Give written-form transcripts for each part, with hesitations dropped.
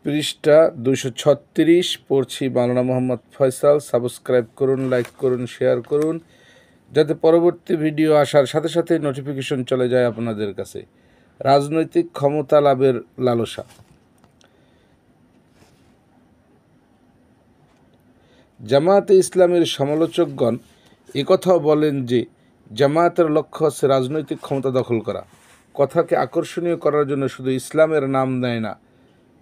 পৃষ্ঠা 236 পড়ছি মাওলানা মোহাম্মদ ফয়সাল। সাবস্ক্রাইব করুন, লাইক করুন, শেয়ার করুন, যাতে পরবর্তী ভিডিও আসার সাথে সাথে নোটিফিকেশন চলে যায় আপনাদের কাছে। রাজনৈতিক ক্ষমতা লাভের লালসা। জামায়াতে ইসলামের সমালোচকগণ একথাও বলেন যে জামায়াতের লক্ষ্য হচ্ছে রাজনৈতিক ক্ষমতা দখল করা। কথাকে আকর্ষণীয় করার জন্য শুধু ইসলামের নাম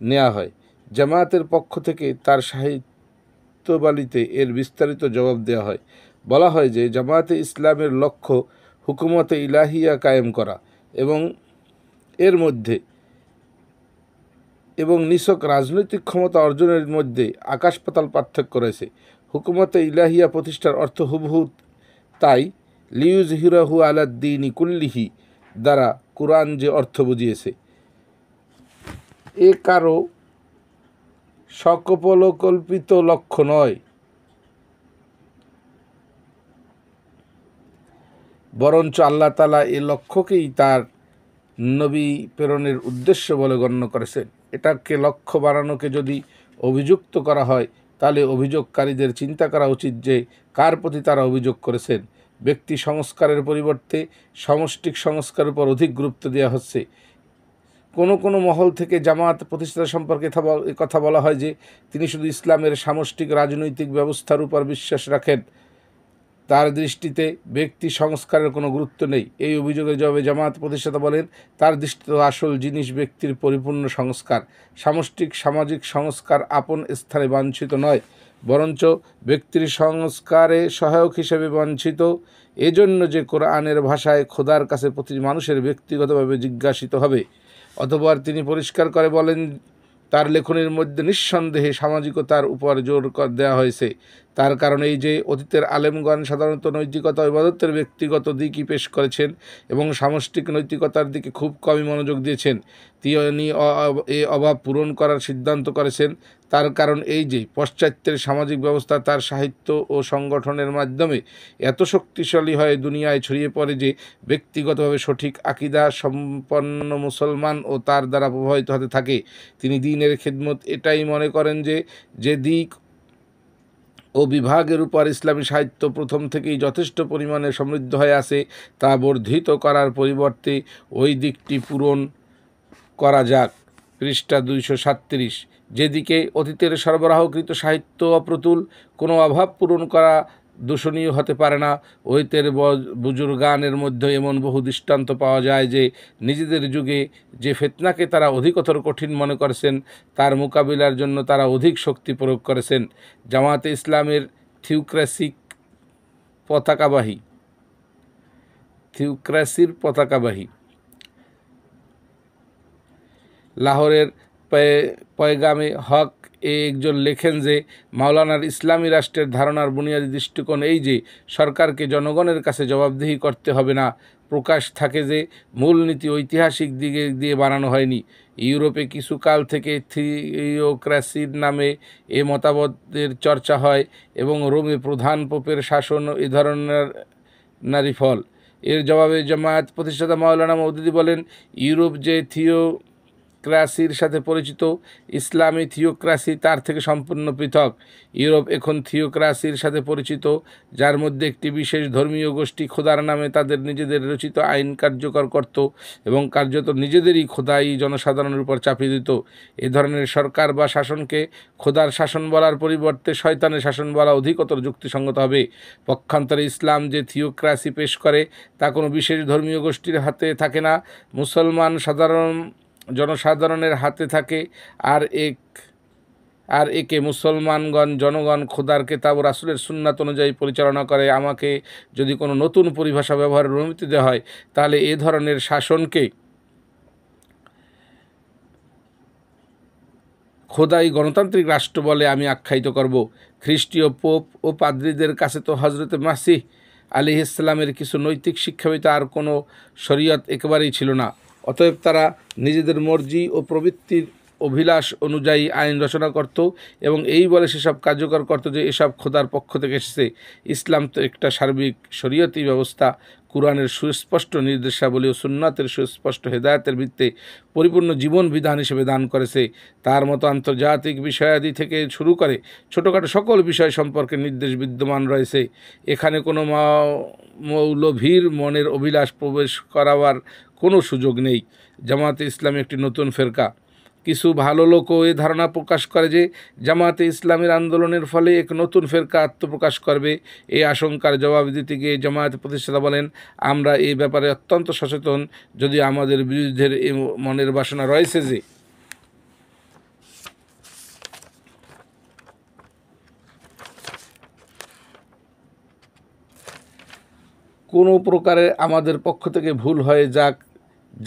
নেওয়া হয়। জামায়াতের পক্ষ থেকে তার সাহিত্যবালিতে এর বিস্তারিত জবাব দেওয়া হয়। বলা হয় যে জামায়াতে ইসলামের লক্ষ্য হুকুমতে ইলাহিয়া কায়েম করা এর মধ্যে এবং নিছক রাজনৈতিক ক্ষমতা অর্জনের মধ্যে আকাশ পাতাল পার্থক্য রয়েছে। হুকুমতে ইলাহিয়া প্রতিষ্ঠার অর্থ হুবহু তাই লিউজহিরাহু আলাদ্দীনি কুল্লিহি দ্বারা কুরআন যে অর্থ বুঝিয়েছে, এ কারো সকপলকল্পিত লক্ষ্য নয়, বরঞ্চ আল্লাহ তাআলা এ লক্ষ্যকেই তার নবী প্রেরণের উদ্দেশ্য বলে গণ্য করেছেন। এটাকে লক্ষ্য বানানোকে যদি অভিযুক্ত করা হয়, তাহলে অভিযোগকারীদের চিন্তা করা উচিত যে কার প্রতি তারা অভিযোগ করেছেন। ব্যক্তি সংস্কারের পরিবর্তে সমষ্টিক সংস্কারের উপর অধিক গুরুত্ব দেওয়া হচ্ছে। কোনো মহল থেকে জামায়াত প্রতিষ্ঠা সম্পর্কে কথা বলা হয় যে তিনি শুধু ইসলামের সামষ্টিক রাজনৈতিক ব্যবস্থার উপর বিশ্বাস রাখেন। তার দৃষ্টিতে ব্যক্তি সংস্কারের কোনো গুরুত্ব নেই। এই অভিযোগের জবাবে জামায়াত প্রতিষ্ঠাতা বলেন, তার দৃষ্টিতে আসল জিনিস ব্যক্তির পরিপূর্ণ সংস্কার। সামষ্টিক সামাজিক সংস্কার আপন স্থানে বাঞ্ছিত নয়, বরঞ্চ ব্যক্তির সংস্কারে সহায়ক হিসেবে বাঞ্ছিত। এজন্য যে কোরআনের ভাষায় খোদার কাছে প্রতি মানুষের ব্যক্তিগতভাবে জিজ্ঞাসিত হবে। অতঃপর তিনি পরিষ্কার করে বলেন, তার লেখনের মধ্যে নিঃসন্দেহে সামাজিকতার উপর জোর দেওয়া হয়েছে। তার কারণ এই যে অতীতের আলেমগণ সাধারণত নৈতিকতা ও ইবাদতের ব্যক্তিগত দিকই পেশ করেছেন এবং সামষ্টিক নৈতিকতার দিকে খুব কমই মনোযোগ দিয়েছেন। তিনি এই অভাব পূরণ করার সিদ্ধান্ত করেছেন। তার কারণ এই যে পাশ্চাত্যের সামাজিক ব্যবস্থা তার সাহিত্য ও সংগঠনের মাধ্যমে এত শক্তিশালী হয়ে দুনিয়ায় ছড়িয়ে পড়ে যে ব্যক্তিগতভাবে সঠিক আকীদা সম্পন্ন মুসলমান ও তার দ্বারা প্রভাবিত হতে থাকে। তিনি দ্বীনের খিদমত এটাই মনে করেন যে দিক ও বিভাগের উপর ইসলামী সাহিত্য প্রথম থেকেই যথেষ্ট পরিমাণে সমৃদ্ধ হয়ে আছে, তা বর্ধিত করার পরিবর্তে ওই দিকটি পূরণ করা যাক। পৃষ্ঠা 237। যেদিকে অতীতের সরবরাহকৃত সাহিত্য অপ্রতুল, কোনো অভাব পূরণ করা দূষণীয় হতে পারে না। ঐতের বুজুর্গানের মধ্যে এমন বহু দৃষ্টান্ত পাওয়া যায় যে নিজেদের যুগে যে ফিতনাকে তারা অধিকতর কঠিন মনে করেছেন, তার মোকাবিলার জন্য তারা অধিক শক্তি প্রয়োগ করেছেন। জামায়াতে ইসলামের থিওক্রাসির পতাকাবাহী লাহোরের পয়গামে হক একজন লেখেন যে মাওলানার ইসলামী রাষ্ট্রের ধারণার বুনিয়াদী দৃষ্টিকোণ এই যে সরকারকে জনগণের কাছে জবাবদিহি করতে হবে না। প্রকাশ থাকে যে মূলনীতি ঐতিহাসিক দিকে দিয়ে বানানো হয়নি। ইউরোপে কিছু কাল থেকে থিওক্রাসির নামে এ মতবাদের চর্চা হয় এবং রোমে প্রধান পোপের শাসন এ ধরনের ফল। এর জবাবে জামায়াত প্রতিষ্ঠাতা মাওলানা মওদুদী বলেন, ইউরোপ যে থিওক্রাসির সাথে পরিচিত, ইসলামী থিওক্রাসি তার থেকে সম্পূর্ণ পৃথক। ইউরোপ এখন থিওক্রাসির সাথে পরিচিত, যার মধ্যে একটি বিশেষ ধর্মীয় গোষ্ঠী খোদার নামে তাদের নিজেদের রচিত আইন কার্যকর করত এবং কার্যত নিজেদেরই খোদাই জনসাধারণের উপর চাপিয়ে দিত। এ ধরনের সরকার বা শাসনকে খোদার শাসন বলার পরিবর্তে শয়তানের শাসন বলা অধিকতর যুক্তিসঙ্গত হবে। পক্ষান্তরে ইসলাম যে থিওক্রাসি পেশ করে তা কোনো বিশেষ ধর্মীয় গোষ্ঠীর হাতে থাকে না, মুসলমান জনসাধারণের হাতে থাকে। আর একে মুসলমানগণ জনগণ খোদার কেতাব ও রাসূলের সুন্নাত অনুযায়ী পরিচালনা করে। আমাকে যদি কোনো নতুন পরিভাষা ব্যবহারের অনুমতি দেওয়া হয়, তাহলে এ ধরনের শাসনকে খোদাই গণতান্ত্রিক রাষ্ট্র বলে আমি আখ্যায়িত করব। খ্রিস্টীয় পোপ ও পাদ্রীদের কাছে তো হজরত মাসিহ আলাইহিস সালামের কিছু নৈতিক শিক্ষা ব্যতীত আর কোনো শরীয়ত একেবারেই ছিল না। অতএব তারা নিজেদের মর্জি ও প্রবৃত্তির অভিলাষ অনুযায়ী আইন রচনা করত এবং এই বলে সেসব কার্যকর করত যে এসব খোদার পক্ষ থেকে এসেছে। ইসলাম তো একটা সার্বিক শরীয়তি ব্যবস্থা। কুরআনের সুস্পষ্ট নির্দেশাবলী ও সুন্নাতের সুস্পষ্ট হেদায়েতের ভিত্তিতে পরিপূর্ণ জীবন বিধান হিসেবে দান করেছে। তার মতো আন্তর্জাতিক বিষয়াদি থেকে শুরু করে ছোটোখাটো সকল বিষয় সম্পর্কে নির্দেশ বিদ্যমান রয়েছে। এখানে কোনো মৌলভীর মনের অভিলাষ প্রবেশ করাবার কোনো সুযোগ নেই। জামাতে ইসলামী একটি নতুন ফেরকা। কিছু ভালো লোকও এই ধারণা প্রকাশ করে যে জামাতে ইসলামের আন্দোলনের ফলে এক নতুন ফেরকা আত্মপ্রকাশ করবে। এই আশঙ্কার জবাব দিতে গিয়ে জামায়াত প্রতিষ্ঠাতা বলেন, আমরা এই ব্যাপারে অত্যন্ত সচেতন, যদি আমাদের বিরুদ্ধের এই মনের বাসনা রয়েছে যে কোনো প্রকারে আমাদের পক্ষ থেকে ভুল হয়ে যাক,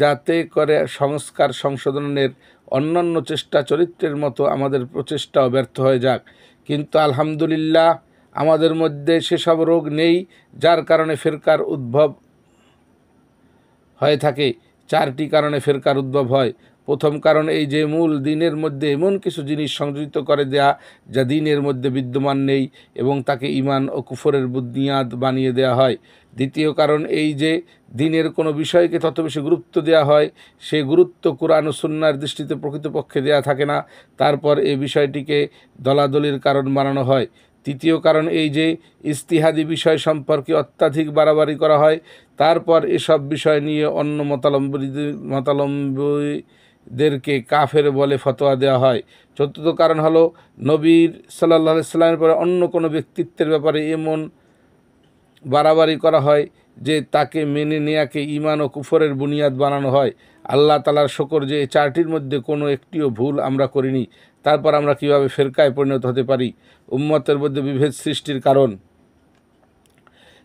যাতে করে সংস্কার সংশোধনের অন্যান্য চেষ্টা চরিত্রের মতো আমাদের প্রচেষ্টাও ব্যর্থ হয়ে যাক। কিন্তু আলহামদুলিল্লাহ আমাদের মধ্যে সেসব রোগ নেই যার কারণে ফেরকার উদ্ভব হয়ে থাকে। 4টি কারণে ফেরকার উদ্ভব হয়। প্রথম কারণ এই যে মূল দিনের মধ্যে এমন কিছু জিনিস সংযোজিত করে দেয়া যা দিনের মধ্যে বিদ্যমান নেই এবং তাকে ঈমান ও কুফরের বুনিয়াদ বানিয়ে দেয়া হয়। দ্বিতীয় কারণ এই যে দিনের কোনো বিষয়কে তত বেশি গুরুত্ব দেওয়া হয়, সে গুরুত্ব কুরআন ও সুন্নাহর দৃষ্টিতে প্রকৃতপক্ষে দেয়া থাকে না, তারপর এই বিষয়টিকে দলাদলির কারণ বানানো হয়। তৃতীয় কারণ এই যে ইজতিহাদি বিষয় সম্পর্কে অত্যাধিক বাড়াবাড়ি করা হয়, তারপর এসব বিষয় নিয়ে অন্য মতাবলম্বীদেরকে কাফের বলে ফতোয়া দেওয়া হয়। চতুর্থ কারণ হলো নবীর সাল্লাল্লাহু আলাইহি সাল্লামের পরে অন্য কোনো ব্যক্তিত্বের ব্যাপারে এমন বাড়াবাড়ি করা হয় যে তাকে মেনে নেয়াকে ঈমান ও কুফরের বুনিয়াদ বানানো হয়। আল্লাহ তাআলার শুকর যে এই 4টির মধ্যে কোনো একটিও ভুল আমরা করিনি। তারপর আমরা কিভাবে ফেরকায় পরিণত হতে পারি? উম্মতের মধ্যে বিভেদ সৃষ্টির কারণ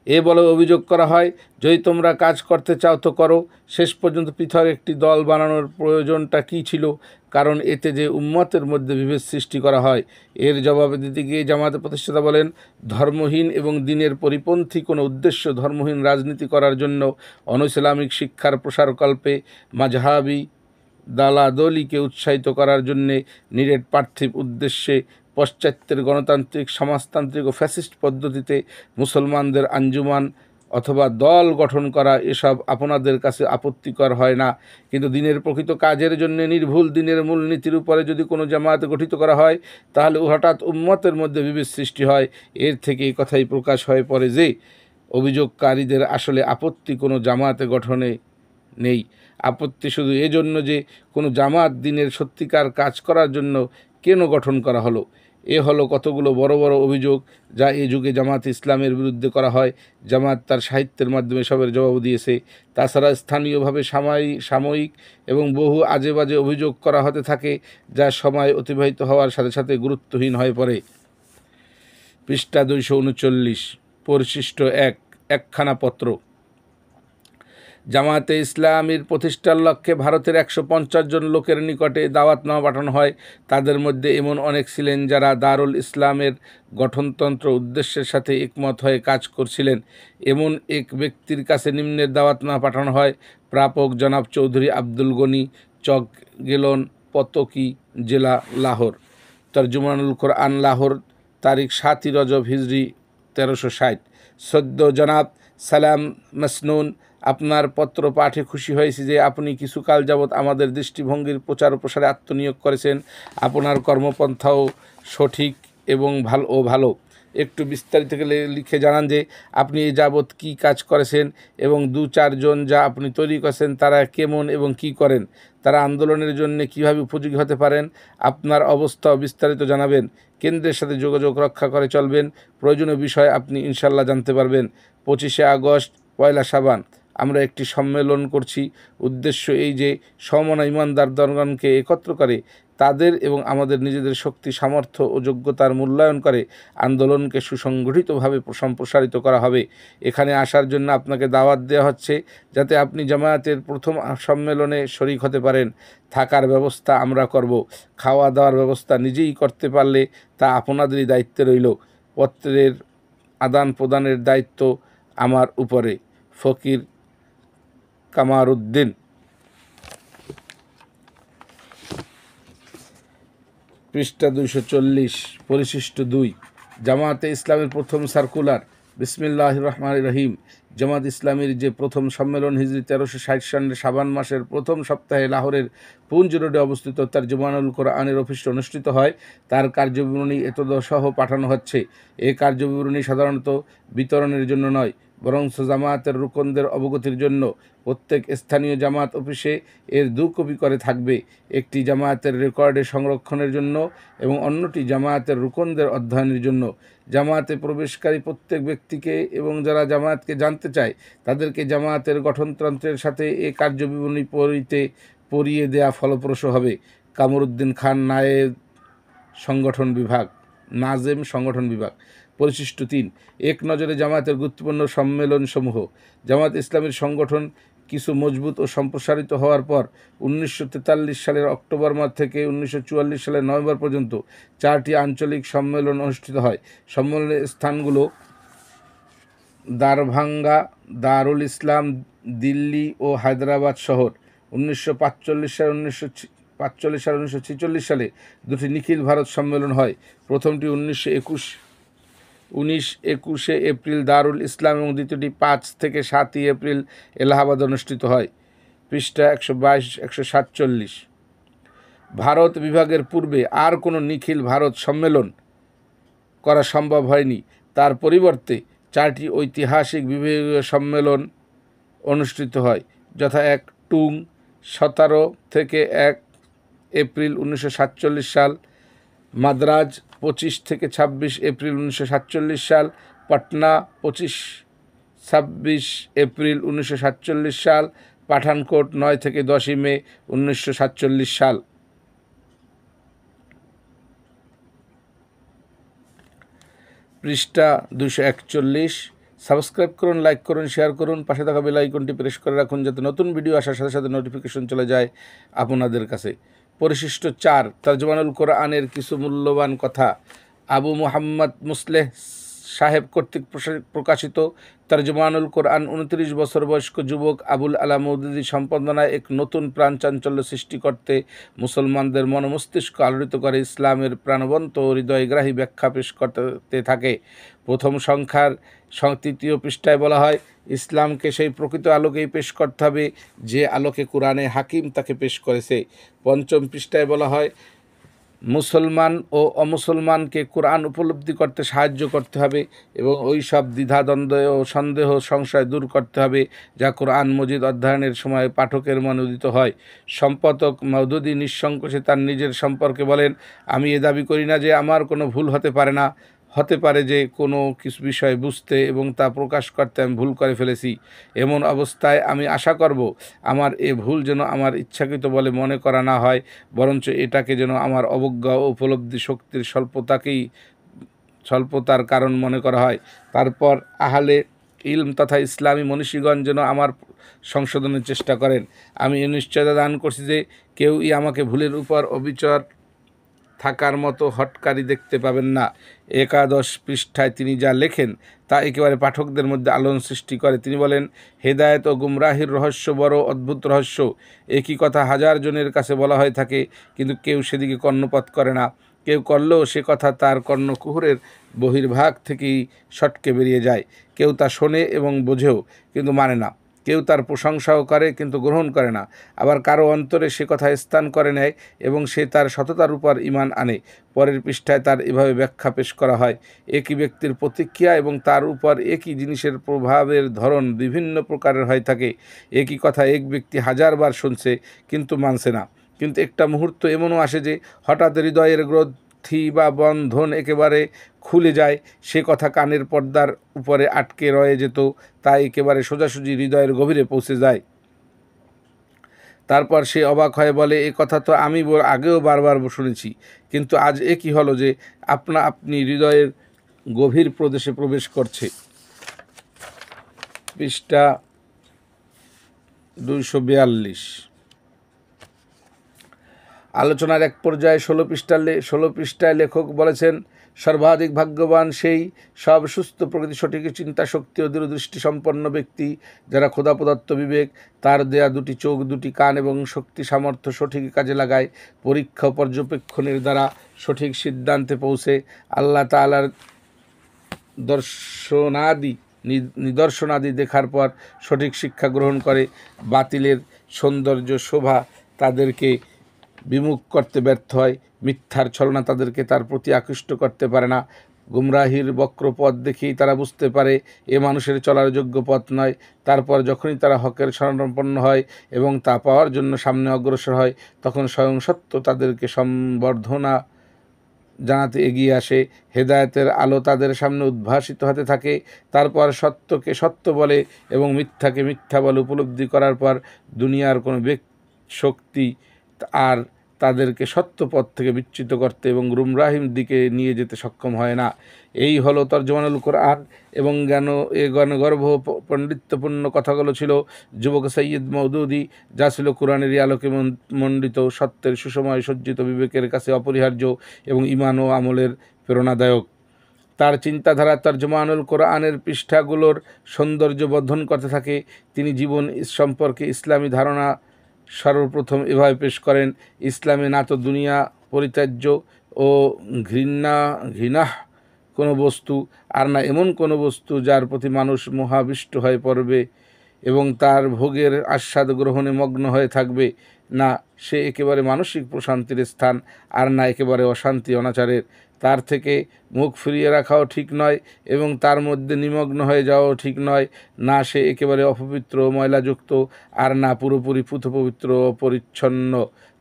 এ বলে অভিযোগ করা হয়, যদি তোমরা কাজ করতে চাও তো করো। শেষ পর্যন্ত পৃথক একটি দল বানানোর প্রয়োজনটা কী ছিল? কারণ এতে যে উম্মতের মধ্যে বিভেদ সৃষ্টি করা হয়। এর জবাবে দিতে গিয়ে জামাতের প্রতিষ্ঠাতা বলেন, ধর্মহীন এবং দিনের পরিপন্থী কোনো উদ্দেশ্য ধর্মহীন রাজনীতি করার জন্য অনৈসলামিক শিক্ষার প্রসারকল্পে মাযহাবী দালাদলিকে উৎসাহিত করার জন্যে নিরেট পার্থিব উদ্দেশ্যে পাশ্চাত্যের গণতান্ত্রিক সমাজতান্ত্রিক ও ফ্যাসিস্ট পদ্ধতিতে মুসলমানদের আঞ্জুমান অথবা দল গঠন করা এসব আপনাদের কাছে আপত্তিকর হয় না। কিন্তু দিনের প্রকৃত কাজের জন্য নির্ভুল দিনের মূলনীতির উপরে যদি কোনো জামায়াত গঠিত করা হয়, তাহলে হঠাৎ উম্মতের মধ্যে বিভেদ সৃষ্টি হয়। এর থেকে এই কথাই প্রকাশ হয়ে পড়ে যে অভিযোগকারীদের আসলে আপত্তি কোনো জামায়াতে গঠনে নেই। আপত্তি শুধু এজন্য যে কোনো জামাত দিনের সত্যিকার কাজ করার জন্য কেন গঠন করা হলো। এ হলো কতগুলো বড় বড় অভিযোগ যা এই যুগে জামাত ইসলামের বিরুদ্ধে করা হয়। জামাত তার সাহিত্যের মাধ্যমে সবের জবাব দিয়েছে। তাছাড়া স্থানীয়ভাবে সাময়িক এবং বহু আজে বাজে অভিযোগ করা হতে থাকে, যা সময় অতিবাহিত হওয়ার সাথে সাথে গুরুত্বহীন হয়ে পড়ে। পৃষ্ঠা 239, পরিশিষ্ট 1, একখানা পত্র। জামায়াতে ইসলামীর প্রতিষ্ঠার লক্ষ্যে ভারতের 150 জন লোকের নিকটে দাওয়াতনামা পাঠানো হয়। তাদের মধ্যে এমন অনেক ছিলেন যারা দারুল ইসলামের গঠনতন্ত্র উদ্দেশ্যের সাথে একমত হয়ে কাজ করছিলেন। এমন এক ব্যক্তির কাছে নিম্নের দাওয়াতনামা পাঠানো হয়। প্রাপক জনাব চৌধুরী আব্দুল গনি, চক গেলন, পতকি, জেলা লাহোর। তর্জুমানুল কোরআন, লাহোর, তারিখ 7 রজব হিজরি 1360। সদ্য জনাব সালাম মাসনুন, আপনার পত্র পাঠে খুশি হয়েছি যে আপনি কিছুকাল যাবৎ আমাদের দৃষ্টিভঙ্গির প্রচার ও প্রসারে আত্মনিয়োগ করেছেন। আপনার কর্মপন্থাও সঠিক এবং ভালো। একটু বিস্তারিত লিখে জানান যে আপনি এ যাবৎ কী কাজ করেছেন এবং 2-4 জন যা আপনি তৈরি করেছেন তারা কেমন এবং কি করেন, তারা আন্দোলনের জন্য কীভাবে উপযোগী হতে পারেন। আপনার অবস্থাও বিস্তারিত জানাবেন। কেন্দ্রের সাথে যোগাযোগ রক্ষা করে চলবেন। প্রয়োজনীয় বিষয় আপনি ইনশাল্লাহ জানতে পারবেন। 25শে আগস্ট, 1 শাবান আমরা একটি সম্মেলন করছি। উদ্দেশ্য এই যে সমমনা ইমানদার জনগণকে একত্র করে তাদের এবং আমাদের নিজেদের শক্তি সামর্থ্য ও যোগ্যতার মূল্যায়ন করে আন্দোলনকে সুসংগঠিতভাবে সম্প্রসারিত করা হবে। এখানে আসার জন্য আপনাকে দাওয়াত দেওয়া হচ্ছে যাতে আপনি জামায়াতের প্রথম সম্মেলনে শরিক হতে পারেন। থাকার ব্যবস্থা আমরা করব। খাওয়া দাওয়ার ব্যবস্থা নিজেই করতে পারলে তা আপনাদেরই দায়িত্বে রইল। পত্রের আদান প্রদানের দায়িত্ব আমার উপরে। ফকির কামারউদ্দিন। পৃষ্ঠা 240, পরিশিষ্ট 2। জামায়াতে ইসলামের প্রথম সার্কুলার। বিসমিল্লাহির রহমানির রহিম। জামাত ইসলামীর যে প্রথম সম্মেলন হিজরি 1360 সালে শাবান মাসের প্রথম সপ্তাহে লাহোরের পুঞ্জ রোডে অবস্থিত তারজমানুল কোরআনের অফিসে অনুষ্ঠিত হয়, তার কার্যবিবরণী এতদসহ পাঠানো হচ্ছে। এই কার্যবিবরণী সাধারণত বিতরণের জন্য নয়, বরং জামায়াতের রুকনদের অবগতির জন্য। প্রত্যেক স্থানীয় জামাত অফিসে এর 2 কপি করে থাকবে, একটি জামায়াতের রেকর্ডে সংরক্ষণের জন্য এবং অন্যটি জামায়াতের রুকনদের অধ্যয়নের জন্য। জামায়াতে প্রবেশকারী প্রত্যেক ব্যক্তিকে এবং যারা জামায়াতকে জানতে চায় তাদেরকে জামায়াতের গঠনতন্ত্রের সাথে এই কার্যবিবরণী পড়িয়ে দেয়া ফলপ্রসূ হবে। কামরুদ্দিন খান নাজেম সংগঠন বিভাগ। পরিশিষ্ট 3। এক নজরে জামায়াতের গুরুত্বপূর্ণ সম্মেলনসমূহ। জামায়াত ইসলামীর সংগঠন কিছু মজবুত ও সম্প্রসারিত হওয়ার পর 1943 সালের অক্টোবর মাস থেকে 1944 সালের নভেম্বর পর্যন্ত 4টি আঞ্চলিক সম্মেলন অনুষ্ঠিত হয়। সম্মেলনের স্থানগুলো দারভাঙ্গা, দারুল ইসলাম, দিল্লি ও হায়দ্রাবাদ শহর। 1945 সালে 1946 সালে 2টি নিখিল ভারত সম্মেলন হয়। প্রথমটি 19-21 এপ্রিল দারুল ইসলাম এবং দ্বিতীয়টি 5 থেকে 7 এপ্রিল এলাহাবাদ অনুষ্ঠিত হয়। পৃষ্ঠা 122-147। ভারত বিভাগের পূর্বে আর কোনো নিখিল ভারত সম্মেলন করা সম্ভব হয়নি। তার পরিবর্তে 4টি ঐতিহাসিক বিভাগীয় সম্মেলন অনুষ্ঠিত হয়, যথা 1 টুং 17 থেকে 1 এপ্রিল 1947 সাল, মাদ্রাজ 25 থেকে 26 এপ্রিল 1947 সাল, পাটনা 25-26 এপ্রিল 1947 সাল, পাঠানকোট 9 থেকে 10 মে 1947 সাল। পৃষ্ঠা 241। সাবস্ক্রাইব করুন, লাইক করুন, শেয়ার করুন, পাশে থাকা বেল আইকনটি প্রেস করে রাখুন যাতে নতুন ভিডিও আসার সাথে সাথে নোটিফিকেশন চলে যায় আপনাদের কাছে। পরিশিষ্ট 4। তারজমানুল কোরআনের কিছু মূল্যবান কথা। আবু মুহাম্মদ মুসলেহ সাহেব কর্তৃক প্রকাশিত তারজমানুল কোরআন 29 বছর বয়স্ক যুবক আবুল আলা মওদুদী সম্পাদনায় এক নতুন প্রাণ চাঞ্চল্য সৃষ্টি করতে মুসলমানদের মনোমস্তিষ্ক আলোড়িত করে ইসলামের প্রাণবন্ত ও হৃদয়গ্রাহী ব্যাখ্যা পেশ করতে থাকে। প্রথম সংখ্যার 3য় পৃষ্ঠায় বলা হয়, ইসলামকে সেই প্রকৃত আলোকেই পেশ করতে হবে যে আলোকে কোরআনে হাকিম তাকে পেশ করেছে। 5ম পৃষ্ঠায় বলা হয়, মুসলমান ও অমুসলমানকে কোরআন উপলব্ধি করতে সাহায্য করতে হবে এবং ওই সব দ্বিধাদ্বন্দ্ব ও সন্দেহ সংশয় দূর করতে হবে যা কোরআন মজিদ অধ্যয়নের সময় পাঠকের মনে উদিত হয়। সম্পাদক মওদুদী নিঃসংকোচে তার নিজের সম্পর্কে বলেন, আমি এ দাবি করি না যে আমার কোনো ভুল হতে পারে যে কোনো কিছু বিষয় বুঝতে এবং তা প্রকাশ করতে আমি ভুল করে ফেলেছি। এমন অবস্থায় আমি আশা করব আমার এ ভুল যেন আমার ইচ্ছাকৃত বলে মনে করা না হয়, বরঞ্চ এটাকে যেন আমার অবজ্ঞা ও উপলব্ধি শক্তির স্বল্পতার কারণ মনে করা হয়। তারপর আহলে ইলম তথা ইসলামী মনীষীগণ যেন আমার সংশোধনের চেষ্টা করেন। আমি এ নিশ্চয়তা দান করছি যে কেউই আমাকে ভুলের উপর অবিচর থাকার মতো হটকারী দেখতে পাবেন না। 11 পৃষ্ঠায় তিনি যা লেখেন তা একেবারে পাঠকদের মধ্যে আলোড়ন সৃষ্টি করে। তিনি বলেন, হেদায়েত ও গুমরাহির রহস্য বড় অদ্ভুত রহস্য। একই কথা 1000 জনের কাছে বলা হয়ে থাকে, কিন্তু কেউ সেদিকে কর্ণপাত করে না। কেউ করলেও সে কথা তার কর্ণকুহরের বহির্ভাগ থেকেই সটকে বেরিয়ে যায়। কেউ তা শোনে এবং বোঝেও, কিন্তু মানে না। কেউ তার প্রশংসাও করে কিন্তু গ্রহণ করে না। আবার কারো অন্তরে সে কথা স্থান করে নেয় এবং সে তার সততার উপর ঈমান আনে। পরের পৃষ্ঠায় তার এভাবে ব্যাখ্যা পেশ করা হয়, একই ব্যক্তির প্রতিক্রিয়া এবং তার উপর একই জিনিসের প্রভাবের ধরন বিভিন্ন প্রকারের হয়ে থাকে। একই কথা এক ব্যক্তি 1000 বার শুনছে কিন্তু মানছে না। কিন্তু একটা মুহূর্ত এমনও আসে যে হঠাৎ হৃদয়ের গ্রন্থি বা বন্ধন একেবারে খুলে যায়। সে কথা কানের পর্দার উপরে আটকে রয়ে যেত, তা একেবারে সোজাসুজি হৃদয়ের গভীরে পৌঁছে যায়। তারপর সে অবাক হয়ে বলে, এ কথা তো আমি আগেও বারবার শুনেছি, কিন্তু আজ এ কী হলো যে আপনি হৃদয়ের গভীর প্রদেশে প্রবেশ করছে। পৃষ্ঠা 242। আলোচনার এক পর্যায়ে 16 পৃষ্ঠায় লেখক বলেছেন, সর্বাধিক ভাগ্যবান সেই সব সুস্থ প্রকৃতি সঠিক চিন্তা শক্তি ও দূরদৃষ্টি সম্পন্ন ব্যক্তি যারা খোদা প্রদত্ত বিবেক, তার দেয়া দুটি চোখ, দুটি কান এবং শক্তি সামর্থ্য সঠিক কাজে লাগায়, পরীক্ষা ও পর্যবেক্ষণের দ্বারা সঠিক সিদ্ধান্তে পৌঁছে আল্লাহ তাআলার নিদর্শনাদি দেখার পর সঠিক শিক্ষা গ্রহণ করে। বাতিলের সৌন্দর্য শোভা তাদেরকে বিমুখ করতে ব্যর্থ হয়, মিথ্যার ছলনা তাদেরকে তার প্রতি আকৃষ্ট করতে পারে না। গুমরাহির বক্র পথ দেখেই তারা বুঝতে পারে এ মানুষের চলার যোগ্য পথ নয়। তারপর যখনই তারা হকের শরণাপন্ন হয় এবং তা পাওয়ার জন্য সামনে অগ্রসর হয়, তখন স্বয়ং সত্য তাদেরকে সম্বর্ধনা জানাতে এগিয়ে আসে। হেদায়েতের আলো তাদের সামনে উদ্ভাসিত হতে থাকে। তারপর সত্যকে সত্য বলে এবং মিথ্যাকে মিথ্যা বলে উপলব্ধি করার পর দুনিয়ার কোনো শক্তি আর তাদেরকে সত্য পথ থেকে বিচ্যুত করতে এবং গুমরাহির দিকে নিয়ে যেতে সক্ষম হয় না। এই হলো তরজমানুল কোরআন এবং জ্ঞানগর্ভ পণ্ডিত্যপূর্ণ কথাগুলো ছিল যুবক সৈয়দ মওদুদী, যা ছিল কোরআনেরই আলোকে মণ্ডিত, সত্যের সুসময় সজ্জিত বিবেকের কাছে অপরিহার্য এবং ঈমান ও আমলের প্রেরণাদায়ক। তার চিন্তাধারা তরজমানুল কোরআনের পৃষ্ঠাগুলোর সৌন্দর্য বর্ধন করতে থাকে। তিনি জীবন সম্পর্কে ইসলামী ধারণা সর্বপ্রথম এভাবে পেশ করেন: ইসলামে না তো দুনিয়া পরিত্যাজ্য ও ঘৃণাহ কোনো বস্তু, আর না এমন কোনো বস্তু যার প্রতি মানুষ মোহাবিষ্ট হয়ে পড়বে এবং তার ভোগের আস্বাদ গ্রহণে মগ্ন হয়ে থাকবে। না সে একেবারে মানসিক প্রশান্তির স্থান, আর না একেবারে অশান্তি অনাচারের। তার থেকে মুখ ফিরিয়ে রাখাও ঠিক নয় এবং তার মধ্যে নিমগ্ন হয়ে যাওয়াও ঠিক নয়। না সে একেবারে অপবিত্র ময়লাযুক্ত, আর না পুরোপুরি পবিত্র ও পরিচ্ছন্ন।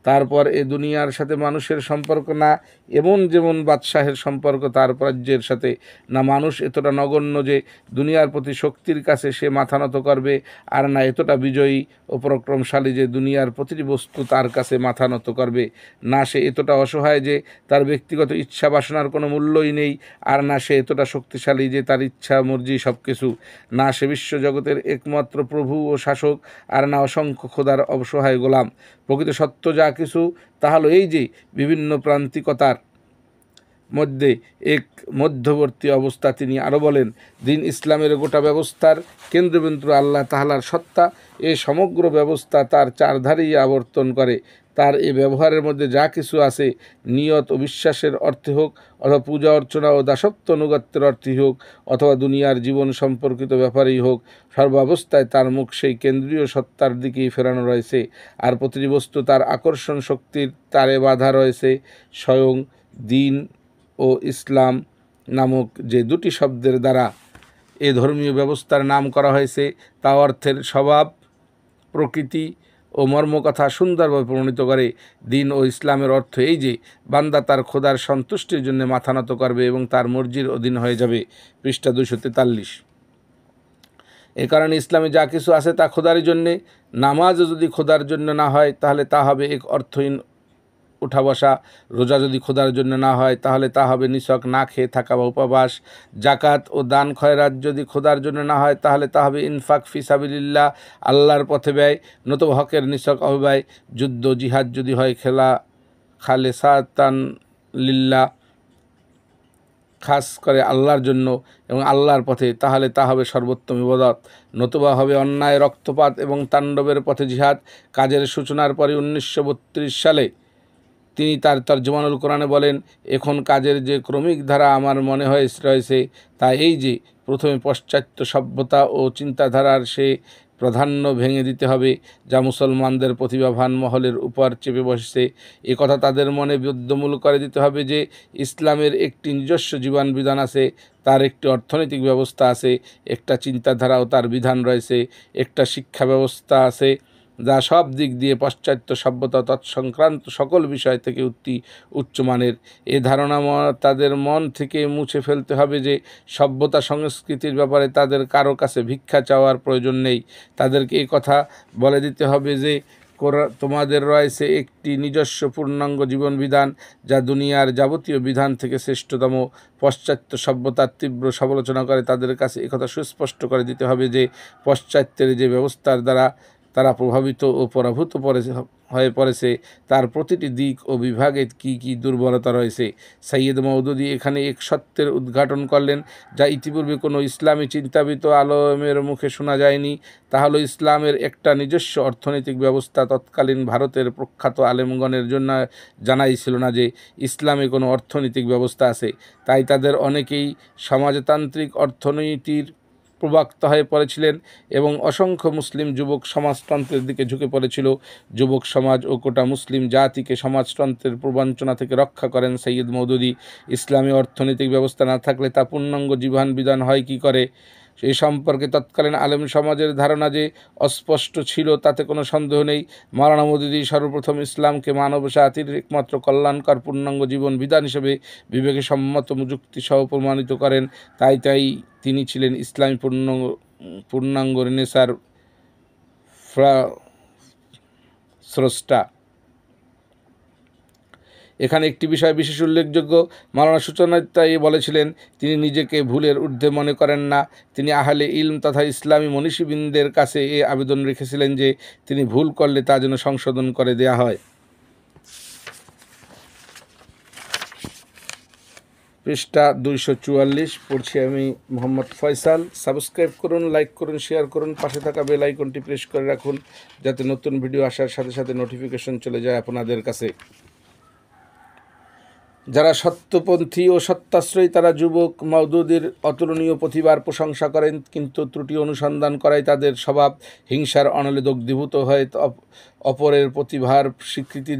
তারপর এ দুনিয়ার সাথে মানুষের সম্পর্ক না এমন যেমন বাদশাহের সম্পর্ক তার রাজ্যের সাথে। না মানুষ এতটা নগণ্য যে দুনিয়ার প্রতি শক্তির কাছে সে মাথা নত করবে, আর না এতটা বিজয়ী ও পরাক্রমশালী যে দুনিয়ার প্রতিটি বস্তু তার কাছে মাথা নত করবে। না সে এতটা অসহায় যে তার ব্যক্তিগত ইচ্ছা বাসনার কোনো মূল্যই নেই, আর না সে এতটা শক্তিশালী যে তার ইচ্ছা মর্জি সব কিছু। না সে বিশ্বজগতের একমাত্র প্রভু ও শাসক, আর না অসংখ্য খোদার অসহায় গোলাম। প্রকৃত সত্য যা কিছু তা হলো এই যে বিভিন্ন প্রান্তিকতার মধ্যে এক মধ্যবর্তী অবস্থা। তিনি আরও বলেন, দিন ইসলামের গোটা ব্যবস্থার কেন্দ্রবিন্দু আল্লাহ তাআলার সত্তা। এই সমগ্র ব্যবস্থা তার চারধারেই আবর্তন করে। তার এই ব্যবহারের মধ্যে যা কিছু আছে, নিয়ত ও বিশ্বাসের অর্থে হোক, অথবা পূজা অর্চনা ও দাসত্ব অনুগত্যের অর্থে হোক, অথবা দুনিয়ার জীবন সম্পর্কিত ব্যাপারেই হোক, সর্বাবস্থায় তার মুখ সেই কেন্দ্রীয় সত্তার দিকেই ফেরানো রয়েছে। আর প্রতিটি বস্তু তার আকর্ষণ শক্তির তারে বাধা রয়েছে। স্বয়ং দিন ও ইসলাম নামক যে দুটি শব্দের দ্বারা এ ধর্মীয় ব্যবস্থার নাম করা হয়েছে, তা অর্থের স্বভাব, প্রকৃতি ও মর্মকথা সুন্দরভাবে প্রমাণিত করে। দিন ও ইসলামের অর্থ এই যে বান্দা তার খোদার সন্তুষ্টির জন্য মাথা নত করবে এবং তার মর্জির অধীন হয়ে যাবে। পৃষ্ঠা 243। এ কারণে ইসলামে যা কিছু আছে তা খোদার জন্যে। নামাজও যদি খোদার জন্য না হয় তাহলে তা হবে এক অর্থহীন উঠা বসা। রোজা যদি খোদার জন্য না হয় তাহলে তা হবে নিছক না খেয়ে থাকা বা উপবাস। জাকাত ও দান খয়রাত যদি খোদার জন্য না হয় তাহলে তা হবে ইনফাক ফি সাবিলিল্লাহ, আল্লাহর পথে ব্যয়, নতুবা হকের নিছক অব্যয়। যুদ্ধ জিহাদ যদি হয় খালেসাতান লিল্লাহ, খাস করে আল্লাহর জন্য এবং আল্লাহর পথে, তাহলে তা হবে সর্বোত্তম ইবাদত। নতুবা হবে অন্যায়, রক্তপাত এবং তাণ্ডবের পথে জিহাদ। কাজের সূচনার পরে 1932 সালে তিনি তার তরজমানুল কোরআনে বলেন, এখন কাজের যে ক্রমিক ধারা আমার মনে রয়েছে তা এই যে প্রথমে পাশ্চাত্য সভ্যতা ও চিন্তাধারার সে প্রাধান্য ভেঙে দিতে হবে যা মুসলমানদের প্রতিভাবান মহলের উপর চেপে বসেছে। এ কথা তাদের মনে বদ্ধমূল করে দিতে হবে যে ইসলামের একটি নিজস্ব জীবন বিধান আছে, তার একটি অর্থনৈতিক ব্যবস্থা আছে, একটা চিন্তাধারা ও তার বিধান রয়েছে, একটা শিক্ষা ব্যবস্থা আছে যা সব দিক দিয়ে পাশ্চাত্য সভ্যতা তৎসংক্রান্ত সকল বিষয় থেকে উচ্চমানের। এ ধারণা তাদের মন থেকে মুছে ফেলতে হবে যে সভ্যতা সংস্কৃতির ব্যাপারে তাদের কারো কাছে ভিক্ষা চাওয়ার প্রয়োজন নেই। তাদেরকে এই কথা বলে দিতে হবে যে তোমাদের রয়েছে একটি নিজস্ব পূর্ণাঙ্গ জীবন বিধান যা দুনিয়ার যাবতীয় বিধান থেকে শ্রেষ্ঠতম। পাশ্চাত্য সভ্যতার তীব্র সমালোচনা করে তাদের কাছে একথা সুস্পষ্ট করে দিতে হবে যে পাশ্চাত্যের যে ব্যবস্থার দ্বারা তারা প্রভাবিত ও পরাভূত হয়ে পড়েছে, তার প্রতিটি দিক ও বিভাগে কি কি দুর্বলতা রয়েছে। সৈয়দ মওদুদী এখানে এক সত্যের উদ্ঘাটন করলেন, যা ইতিপূর্বে কোনো ইসলামী চিন্তাবিদ আলেমের মুখে শোনা যায়নি। তা হলো ইসলামের একটা নিজস্ব অর্থনৈতিক ব্যবস্থা। তৎকালীন ভারতের প্রখ্যাত আলেমগণের জন্য জানাই ছিল না যে ইসলামে কোনো অর্থনৈতিক ব্যবস্থা আছে, তাই তাদের অনেকেই সমাজতান্ত্রিক অর্থনীতির প্রবক্তা হয়ে পড়েছিলেন এবং অসংখ্য মুসলিম যুবক সমাজতন্ত্রের দিকে ঝুঁকে পড়েছিল। যুবক সমাজ ও গোটা মুসলিম জাতিকে সমাজতন্ত্রের প্রবঞ্চনা থেকে রক্ষা করেন সৈয়দ মওদুদী। ইসলামী অর্থনৈতিক ব্যবস্থা না থাকলে তা পূর্ণাঙ্গ জীবন বিধান হয় কী করে? এই সম্পর্কে তৎকালীন আলেম সমাজের ধারণা যে অস্পষ্ট ছিল তাতে কোনো সন্দেহ নেই। মাওলানা মওদুদী সর্বপ্রথম ইসলামকে মানব জাতির একমাত্র কল্যাণকর পূর্ণাঙ্গ জীবন বিধান হিসেবে বিবেকে সম্মত যুক্তি সহ প্রমাণিত করেন। তাই তিনি ছিলেন ইসলামী পূর্ণাঙ্গ রেনেসাঁর স্রষ্টা। এখানে একটি বিষয় বিশেষ উল্লেখযোগ্য, মাওলানা সূচনায় বলেছিলেন তিনি নিজেকে ভুলের ঊর্ধ্বে মনে করেন না। তিনি আহলে ইলম তথা ইসলামী মনীষীবৃন্দের কাছে এ আবেদন রেখেছিলেন যে তিনি ভুল করলে তা যেন সংশোধন করে দেয়া হয়। পৃষ্ঠা 244 পড়ছি আমি মোহাম্মদ ফয়সাল। সাবস্ক্রাইব করুন, লাইক করুন, শেয়ার করুন, পাশে থাকা বেল আইকনটি প্রেস করে রাখুন যাতে নতুন ভিডিও আসার সাথে সাথে নোটিফিকেশন চলে যায় আপনাদের কাছে। যারা সত্যপন্থী ও সত্যাশ্রয়ী তারা যুবক মওদুদীর অতুলনীয় প্রতিভার প্রশংসা করেন, কিন্তু ত্রুটি অনুসন্ধান করায় তাদের স্বভাব হিংসার অনলে দগ্ধীভূত হয়ে অপরের প্রতিভার স্বীকৃতি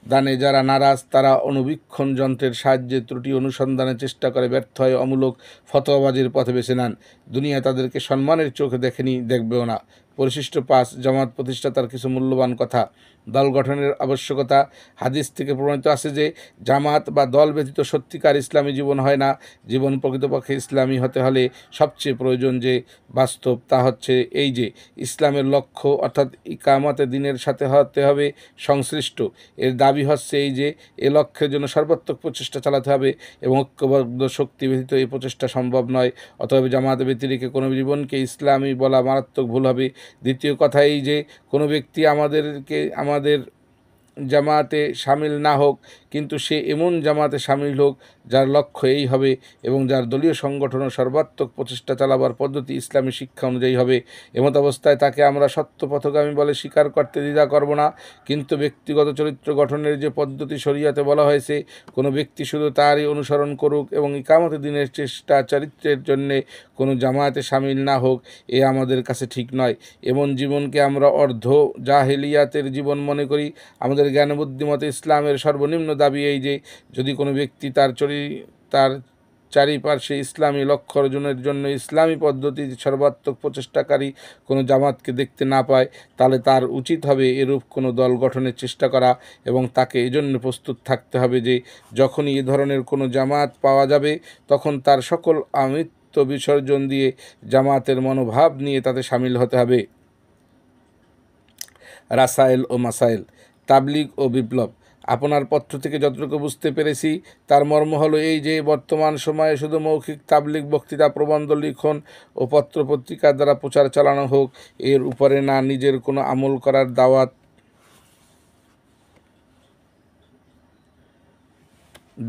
দানে যারা নারাজ, তারা অনুবীক্ষণ যন্ত্রের সাহায্যে ত্রুটি অনুসন্ধানের চেষ্টা করে ব্যর্থ হয়ে অমূলক ফতোয়াবাজির পথে বেছে নেন। দুনিয়া তাদেরকে সম্মানের চোখে দেখেনি, দেখবেও না। পরিশিষ্ট 5 জামাত প্রতিষ্ঠাতার কিছু মূল্যবান কথা। দল গঠনের আবশ্যকতা। হাদিস থেকে প্রমাণিত আছে যে জামাত বা দল ব্যতীত সত্যিকার ইসলামী জীবন হয় না। জীবন প্রকৃতপক্ষে ইসলামী হতে হলে সবচেয়ে প্রয়োজন যে বাস্তব তা হচ্ছে এই যে ইসলামের লক্ষ্য অর্থাৎ ইকামতে দ্বীনের সাথে হতে হবে সংশ্লিষ্ট। এর দাবি হচ্ছে এই যে এ লক্ষ্যের জন্য সর্বাত্মক প্রচেষ্টা চালাতে হবে এবং ঐক্যবদ্ধ শক্তি ব্যতীত এই প্রচেষ্টা সম্ভব নয়। অতএব জামাত ব্যতিরেকে কোনো জীবনকে ইসলামী বলা মারাত্মক ভুল হবে। দ্বিতীয় কথা এই যে কোনো ব্যক্তি আমাদের জামাতে সামিল না হোক, কিন্তু সে এমন জামাতে সামিল হোক যার লক্ষ্য এই হবে এবং যার দলীয় সংগঠন ও সর্বাত্মক প্রচেষ্টা চালাবার পদ্ধতি ইসলামী শিক্ষা অনুযায়ী হবে। এমত অবস্থায় তাকে আমরা সত্য পথগামী বলে স্বীকার করতে দ্বিধা করব না। কিন্তু ব্যক্তিগত চরিত্র গঠনের যে পদ্ধতি শরিয়াতে বলা হয়েছে, কোনো ব্যক্তি শুধু তারই অনুসরণ করুক এবং ইকামতে দ্বীনের চেষ্টা চরিত্রের জন্যে কোনো জামায়াতে সামিল না হোক, এ আমাদের কাছে ঠিক নয়। এমন জীবনকে আমরা অর্ধ জাহেলিয়াতের জীবন মনে করি। আমাদের জ্ঞান বুদ্ধিমতে ইসলামের সর্বনিম্ন দাবি এই যে যদি কোনো ব্যক্তি তার চারিপার্শ্বে ইসলামী লক্ষ্য অর্জনের জন্য ইসলামী পদ্ধতি সর্বাত্মক প্রচেষ্টাকারী কোনো জামাতকে দেখতে না পায়, তাহলে তার উচিত হবে এরূপ কোনো দল গঠনের চেষ্টা করা এবং তাকে এজন্য প্রস্তুত থাকতে হবে যে যখনই এ ধরনের কোনো জামাত পাওয়া যাবে তখন তার সকল আমিত্ব বিসর্জন দিয়ে জামাতের মনোভাব নিয়ে তাতে সামিল হতে হবে। রাসায়েল ও মাসাইল। তাবলিগ ও বিপ্লব। আপনার পত্র থেকে যতটুকু বুঝতে পেরেছি তার মর্ম হলো এই যে বর্তমান সময়ে শুধু মৌখিক তাবলিগ বক্তৃতা, প্রবন্ধ লিখন ও পত্রপত্রিকার দ্বারা প্রচার চালানো হোক, এর উপরে না নিজের কোনো আমল করার দাওয়াত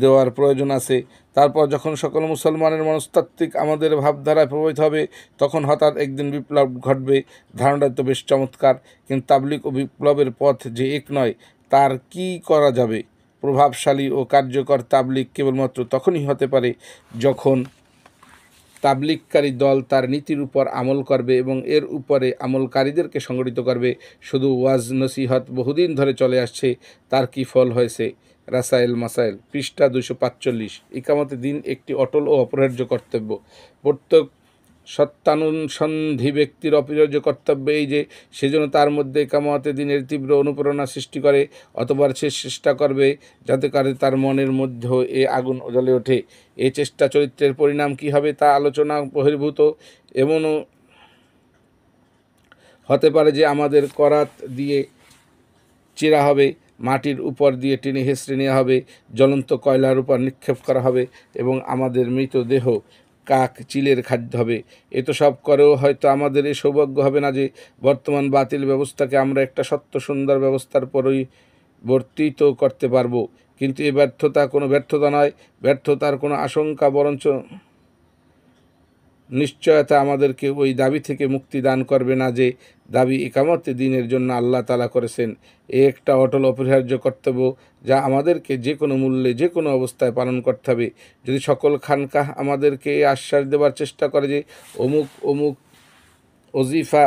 দেওয়ার প্রয়োজন আছে। তারপর যখন সকল মুসলমানের মনস্তাত্ত্বিক আমাদের ভাবধারায় প্রভাবিত হবে তখন হঠাৎ একদিন বিপ্লব ঘটবে। ধারণাটা তো বেশ চমৎকার, কিন্তু তাবলিগ ও বিপ্লবের পথ যে এক নয় তার কি করা যাবে? প্রভাবশালী ও কার্যকর তাবলিগ কেবলমাত্র তখনই হতে পারে যখন তাবলিগকারী দল তার নীতির উপর আমল করবে এবং এর উপরে আমলকারীদেরকে সংগঠিত করবে। শুধু ওয়াজ নসিহত বহুদিন ধরে চলে আসছে, তার কি ফল হয়েছে? রাসায়েল মাসাইল পৃষ্ঠা 245। ইকামতে দ্বীন একটি অটল ও অপরিহার্য কর্তব্য। প্রত্যেক সত্যানুসন্ধি ব্যক্তির অপরিহার্য কর্তব্য এই যে সেজন্য তার মধ্যে ইকামতে দ্বীনের তীব্র অনুপ্রেরণা সৃষ্টি করে, অতবার সে চেষ্টা করবে যাতে করে তার মনের মধ্যেও এ আগুন জ্বলে ওঠে। এই চেষ্টা চরিত্রের পরিণাম কি হবে তা আলোচনা বহির্ভূত। এমনও হতে পারে যে আমাদের করাত দিয়ে চিরা হবে, মাটির উপর দিয়ে টেনে হেঁচড়ে নেওয়া হবে, জ্বলন্ত কয়লার উপর নিক্ষেপ করা হবে এবং আমাদের মৃতদেহ কাক চিলের খাদ্য হবে। এ তো সব করেও হয়তো আমাদের এ সৌভাগ্য হবে না যে বর্তমান বাতিল ব্যবস্থাকে আমরা একটা সত্য সুন্দর ব্যবস্থার পরিবর্তিত করতে পারবো। কিন্তু এ ব্যর্থতা কোনো ব্যর্থতা নয়, ব্যর্থতার কোনো আশঙ্কা, বরঞ্চ নিশ্চয়তা আমাদেরকে ওই দাবি থেকে মুক্তি দান করবে না যে দাবি ইকামতে দ্বীনের জন্য আল্লাহ তাআলা করেছেন। এ একটা অটল অপরিহার্য কর্তব্য যা আমাদেরকে যে কোনো মূল্যে যে কোনো অবস্থায় পালন করতে হবে। যদি সকল খানকাহ আমাদেরকে এই আশ্বাস দেওয়ার চেষ্টা করে যে অমুক অমুক ওজিফা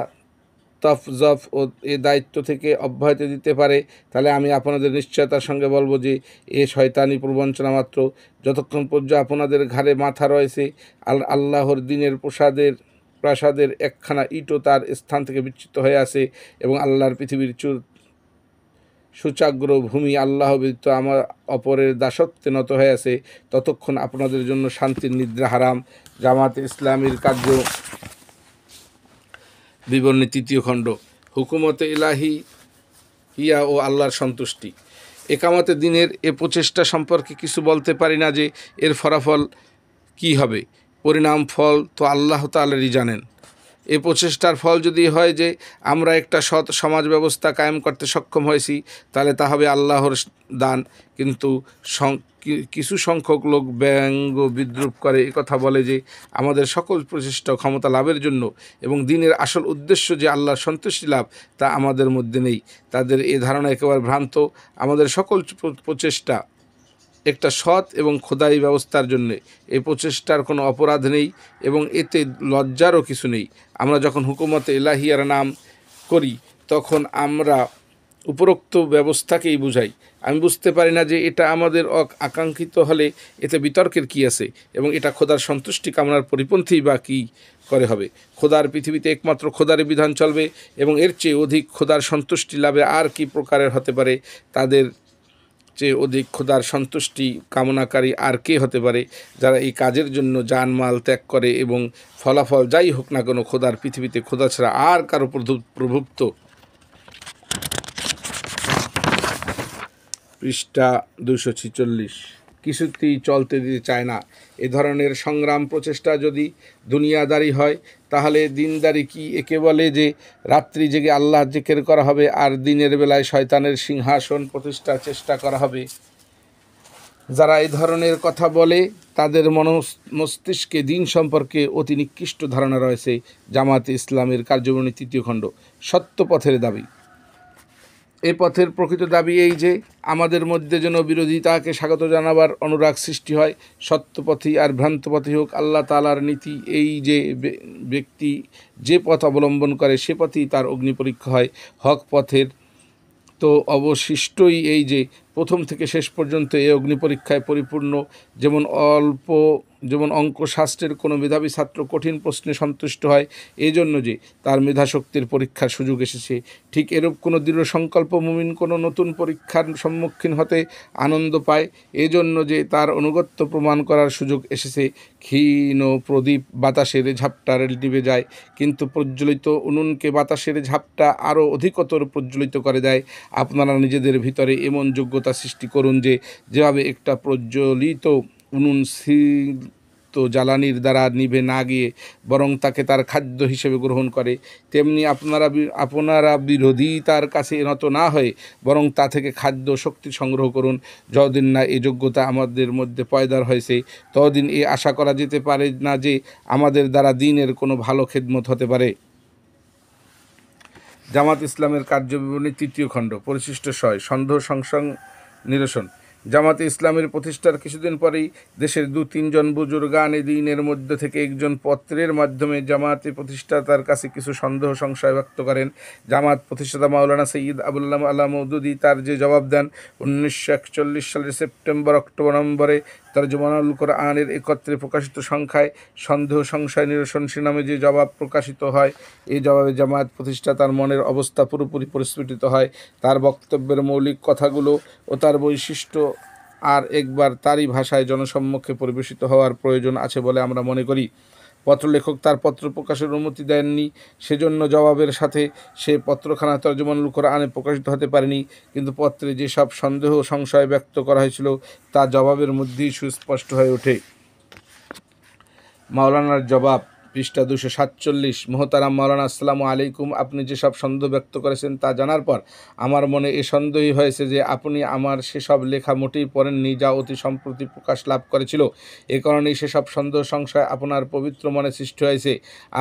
তফজফ ও এ দায়িত্ব থেকে অব্যাহতি দিতে পারে, তাহলে আমি আপনাদের নিশ্চয়তার সঙ্গে বলবো যে এ শয়তানি প্রবঞ্চনা মাত্র। যতক্ষণ পর্যন্ত আপনাদের ঘাড়ে মাথা রয়েছে, আল্লাহর দ্বীনের প্রাসাদের একখানা ইটও তার স্থান থেকে বিচ্যুত হয়ে আছে এবং আল্লাহর পৃথিবীর সুচাগ্র ভূমি আল্লাহ ব্যতীত আমার অপরের দাসত্বে নত হয়ে আছে, ততক্ষণ আপনাদের জন্য শান্তির নিদ্রা হারাম। জামাতে ইসলামীর কার্য বিবরণী ৩য় খণ্ড, হুকুমতে ইলাহি ইয়া ও আল্লাহর সন্তুষ্টি। একামতে দ্বীনের এ প্রচেষ্টা সম্পর্কে কিছু বলতে পারি না যে এর ফলাফল কি হবে। পরিণাম ফল তো আল্লাহ তাআলাই জানেন। এ প্রচেষ্টার ফল যদি হয় যে আমরা একটা সৎ সমাজ ব্যবস্থা কায়েম করতে সক্ষম হয়েছি, তাহলে তা হবে আল্লাহর দান। কিন্তু কিছু সংখ্যক লোক ব্যঙ্গ বিদ্রুপ করে কথা বলে যে আমাদের সকল প্রচেষ্টা ক্ষমতা লাভের জন্য এবং দ্বীনের আসল উদ্দেশ্য যে আল্লাহর সন্তুষ্টি লাভ তা আমাদের মধ্যে নেই। তাদের এ ধারণা একেবারে ভ্রান্ত। আমাদের সকল প্রচেষ্টা একটা সৎ এবং খোদাই ব্যবস্থার জন্যে। এই প্রচেষ্টার কোনো অপরাধ নেই এবং এতে লজ্জারও কিছু নেই। আমরা যখন হুকুমতে ইলাহিয়ার নাম করি তখন আমরা উপরোক্ত ব্যবস্থাকেই বুঝাই। আমি বুঝতে পারি না যে এটা আমাদের আকাঙ্ক্ষিত হলে এতে বিতর্কের কী আছে এবং এটা খোদার সন্তুষ্টি কামনার পরিপন্থী বা কী করে হবে। খোদার পৃথিবীতে একমাত্র খোদার বিধান চলবে এবং এর চেয়ে অধিক খোদার সন্তুষ্টি লাভে আর কি প্রকারের হতে পারে? তাদের চেয়ে অধিক খোদার সন্তুষ্টি কামনাকারী আর কে হতে পারে যারা এই কাজের জন্য জানমাল ত্যাগ করে এবং ফলাফল যাই হোক না কেন খোদার পৃথিবীতে খোদা ছাড়া আর কারো প্রভুত্ব। পৃষ্ঠা 246। কিছুতেই চলতে দিতে চায় না। এ ধরনের সংগ্রাম প্রচেষ্টা যদি দুনিয়াদারি হয়, তাহলে দিনদারি কি? একে বলে যে রাত্রি জেগে আল্লাহ জিকির করা হবে আর দিনের বেলায় শয়তানের সিংহাসন প্রতিষ্ঠার চেষ্টা করা হবে। যারা এই ধরনের কথা বলে তাদের মস্তিষ্কে দিন সম্পর্কে অতি নিকৃষ্ট ধারণা রয়েছে। জামাতে ইসলামের কার্যবরণী ৩য় খণ্ড, সত্য পথের দাবি। এ পথের প্রকৃত দাবি এই যে আমাদের মধ্যে যেন বিরোধিতাকে স্বাগত জানাবার অনুরাগ সৃষ্টি হয়। সত্যপথী আর ভ্রান্তপথী হোক আল্লাহ তাআলার নীতি এই যে ব্যক্তি যে পথ অবলম্বন করে সে পথেই তার অগ্নিপরীক্ষা হয়। হক পথের তো অবশিষ্টই এই যে প্রথম থেকে শেষ পর্যন্ত এই অগ্নিপরীক্ষায় পরিপূর্ণ। যেমন অঙ্কশাস্ত্রের কোনো মেধাবী ছাত্র কঠিন প্রশ্নে সন্তুষ্ট হয় এই জন্য যে তার মেধাশক্তির পরীক্ষার সুযোগ এসেছে, ঠিক এরূপ কোনো দৃঢ় সংকল্প মুমিন কোনো নতুন পরীক্ষার সম্মুখীন হতে আনন্দ পায় এই জন্য যে তার অনুগত্য প্রমাণ করার সুযোগ এসেছে। ক্ষীণ প্রদীপ বাতাসের ঝাপটা নিভে যায়, কিন্তু প্রজ্বলিত উনুনকে বাতাসের ঝাপটা আরও অধিকতর প্রজ্বলিত করে দেয়। আপনারা নিজেদের ভিতরে এমন যোগ্যতা সৃষ্টি করুন যে যেভাবে একটা প্রজ্বলিত উনুন শীত জ্বালানির দ্বারা নিভে না গিয়ে বরং তাকে তার খাদ্য হিসেবে গ্রহণ করে, তেমনি আপনারা বিরোধিতার কাছে নত না হয়ে বরং তা থেকে খাদ্য শক্তি সংগ্রহ করুন। যতদিন না এই যোগ্যতা আমাদের মধ্যে পয়দার হয়েছে ততদিন এ আশা করা যেতে পারে না যে আমাদের দ্বারা দ্বীনের কোনো ভালো খেদমত হতে পারে। জামাত ইসলামের কার্যবিবরণী ৩য় খণ্ড, পরিশিষ্ট ৬, সন্দেহ সংশয় নিরসন। জামাতে ইসলামের প্রতিষ্ঠার কিছুদিন পরেই দেশের ২-৩ জন বুজুর্গানে দ্বীনের মধ্য থেকে একজন পত্রের মাধ্যমে জামাতে প্রতিষ্ঠাতার কাছে কিছু সন্দেহ সংশয় ব্যক্ত করেন। জামাত প্রতিষ্ঠাতা মাওলানা সৈয়দ আবুল্লাহ আলা মওদুদি তার যে জবাব দেন ১৯৪১ সালের সেপ্টেম্বর অক্টোবর নভেম্বরে তরজমানুল কোরআনের একত্রে প্রকাশিত সংখ্যায় সন্দেহ সংশয় নিরসন শিরোনামে যে জবাব প্রকাশিত হয়, এই জবাবে জামাত প্রতিষ্ঠাতার মনের অবস্থা পুরোপুরি পরিস্ফুটিত হয়। তার বক্তব্যের মৌলিক কথাগুলো ও তার বৈশিষ্ট্য আর একবার তারই ভাষায় জনসম্মুখে পরিবেশিত হওয়ার প্রয়োজন আছে বলে আমরা মনে করি। পত্রলেখক তার পত্র প্রকাশের অনুমতি দেননি, সেজন্য জবাবের সাথে সে পত্রখানা তরজমানুল কোরআনে প্রকাশিত হতে পারেনি, কিন্তু পত্রে যেসব সন্দেহ সংশয় ব্যক্ত করা হয়েছিল তা জবাবের মধ্যেই সুস্পষ্ট হয়ে ওঠে। মাওলানার জবাব, পৃষ্ঠা 247। মোহতারাম মাওলানা, আসসালামু আলাইকুম। আপনি যেসব সন্দেহ ব্যক্ত করেছেন তা জানার পর আমার মনে এ সন্দেহই হয়েছে যে আপনি আমার সেসব লেখা মোটেই পড়েননি যা অতি সম্প্রতি প্রকাশ লাভ করেছিল। এ কারণেই সেসব সন্দেহ সংশয় আপনার পবিত্র মনে সৃষ্টি হয়েছে।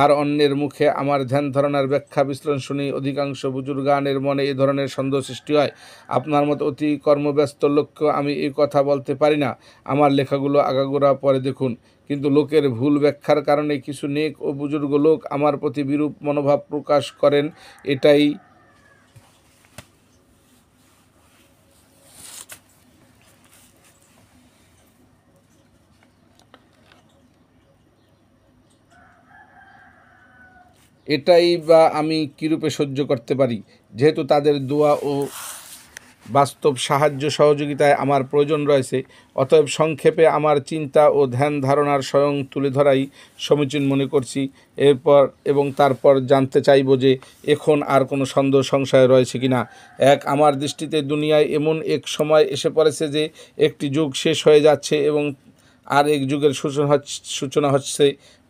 আর অন্যের মুখে আমার ধ্যান ধারণার ব্যাখ্যা বিশ্লেষণ শুনি অধিকাংশ বুজুর্গানের মনে এ ধরনের সন্দেহ সৃষ্টি হয়। আপনার মতো অতি কর্মব্যস্ত লোককে আমি এই কথা বলতে পারি না। আমার লেখাগুলো আগাগোড়া পরে দেখুন। কিন্তু লোকের ভুল ব্যাখ্যার কারণে কিছু নেক ও বুজুর্গ লোক আমার প্রতি বিরূপ মনোভাব প্রকাশ করেন। এটাই বা আমি কীরূপে সহ্য করতে পারি, যেহেতু তাদের দোয়া ও বাস্তব সাহায্য সহযোগিতায় আমার প্রয়োজন রয়েছে। অতএব সংক্ষেপে আমার চিন্তা ও ধ্যান ধারণার স্বয়ং তুলে ধরাই সমীচীন মনে করছি। তারপর জানতে চাইব যে এখন আর কোনো সন্দেহ সংশয় রয়েছে কিনা। আমার দৃষ্টিতে দুনিয়ায় এমন এক সময় এসে পড়েছে যে একটি যুগ শেষ হয়ে যাচ্ছে এবং আর এক যুগের সূচনা হচ্ছে।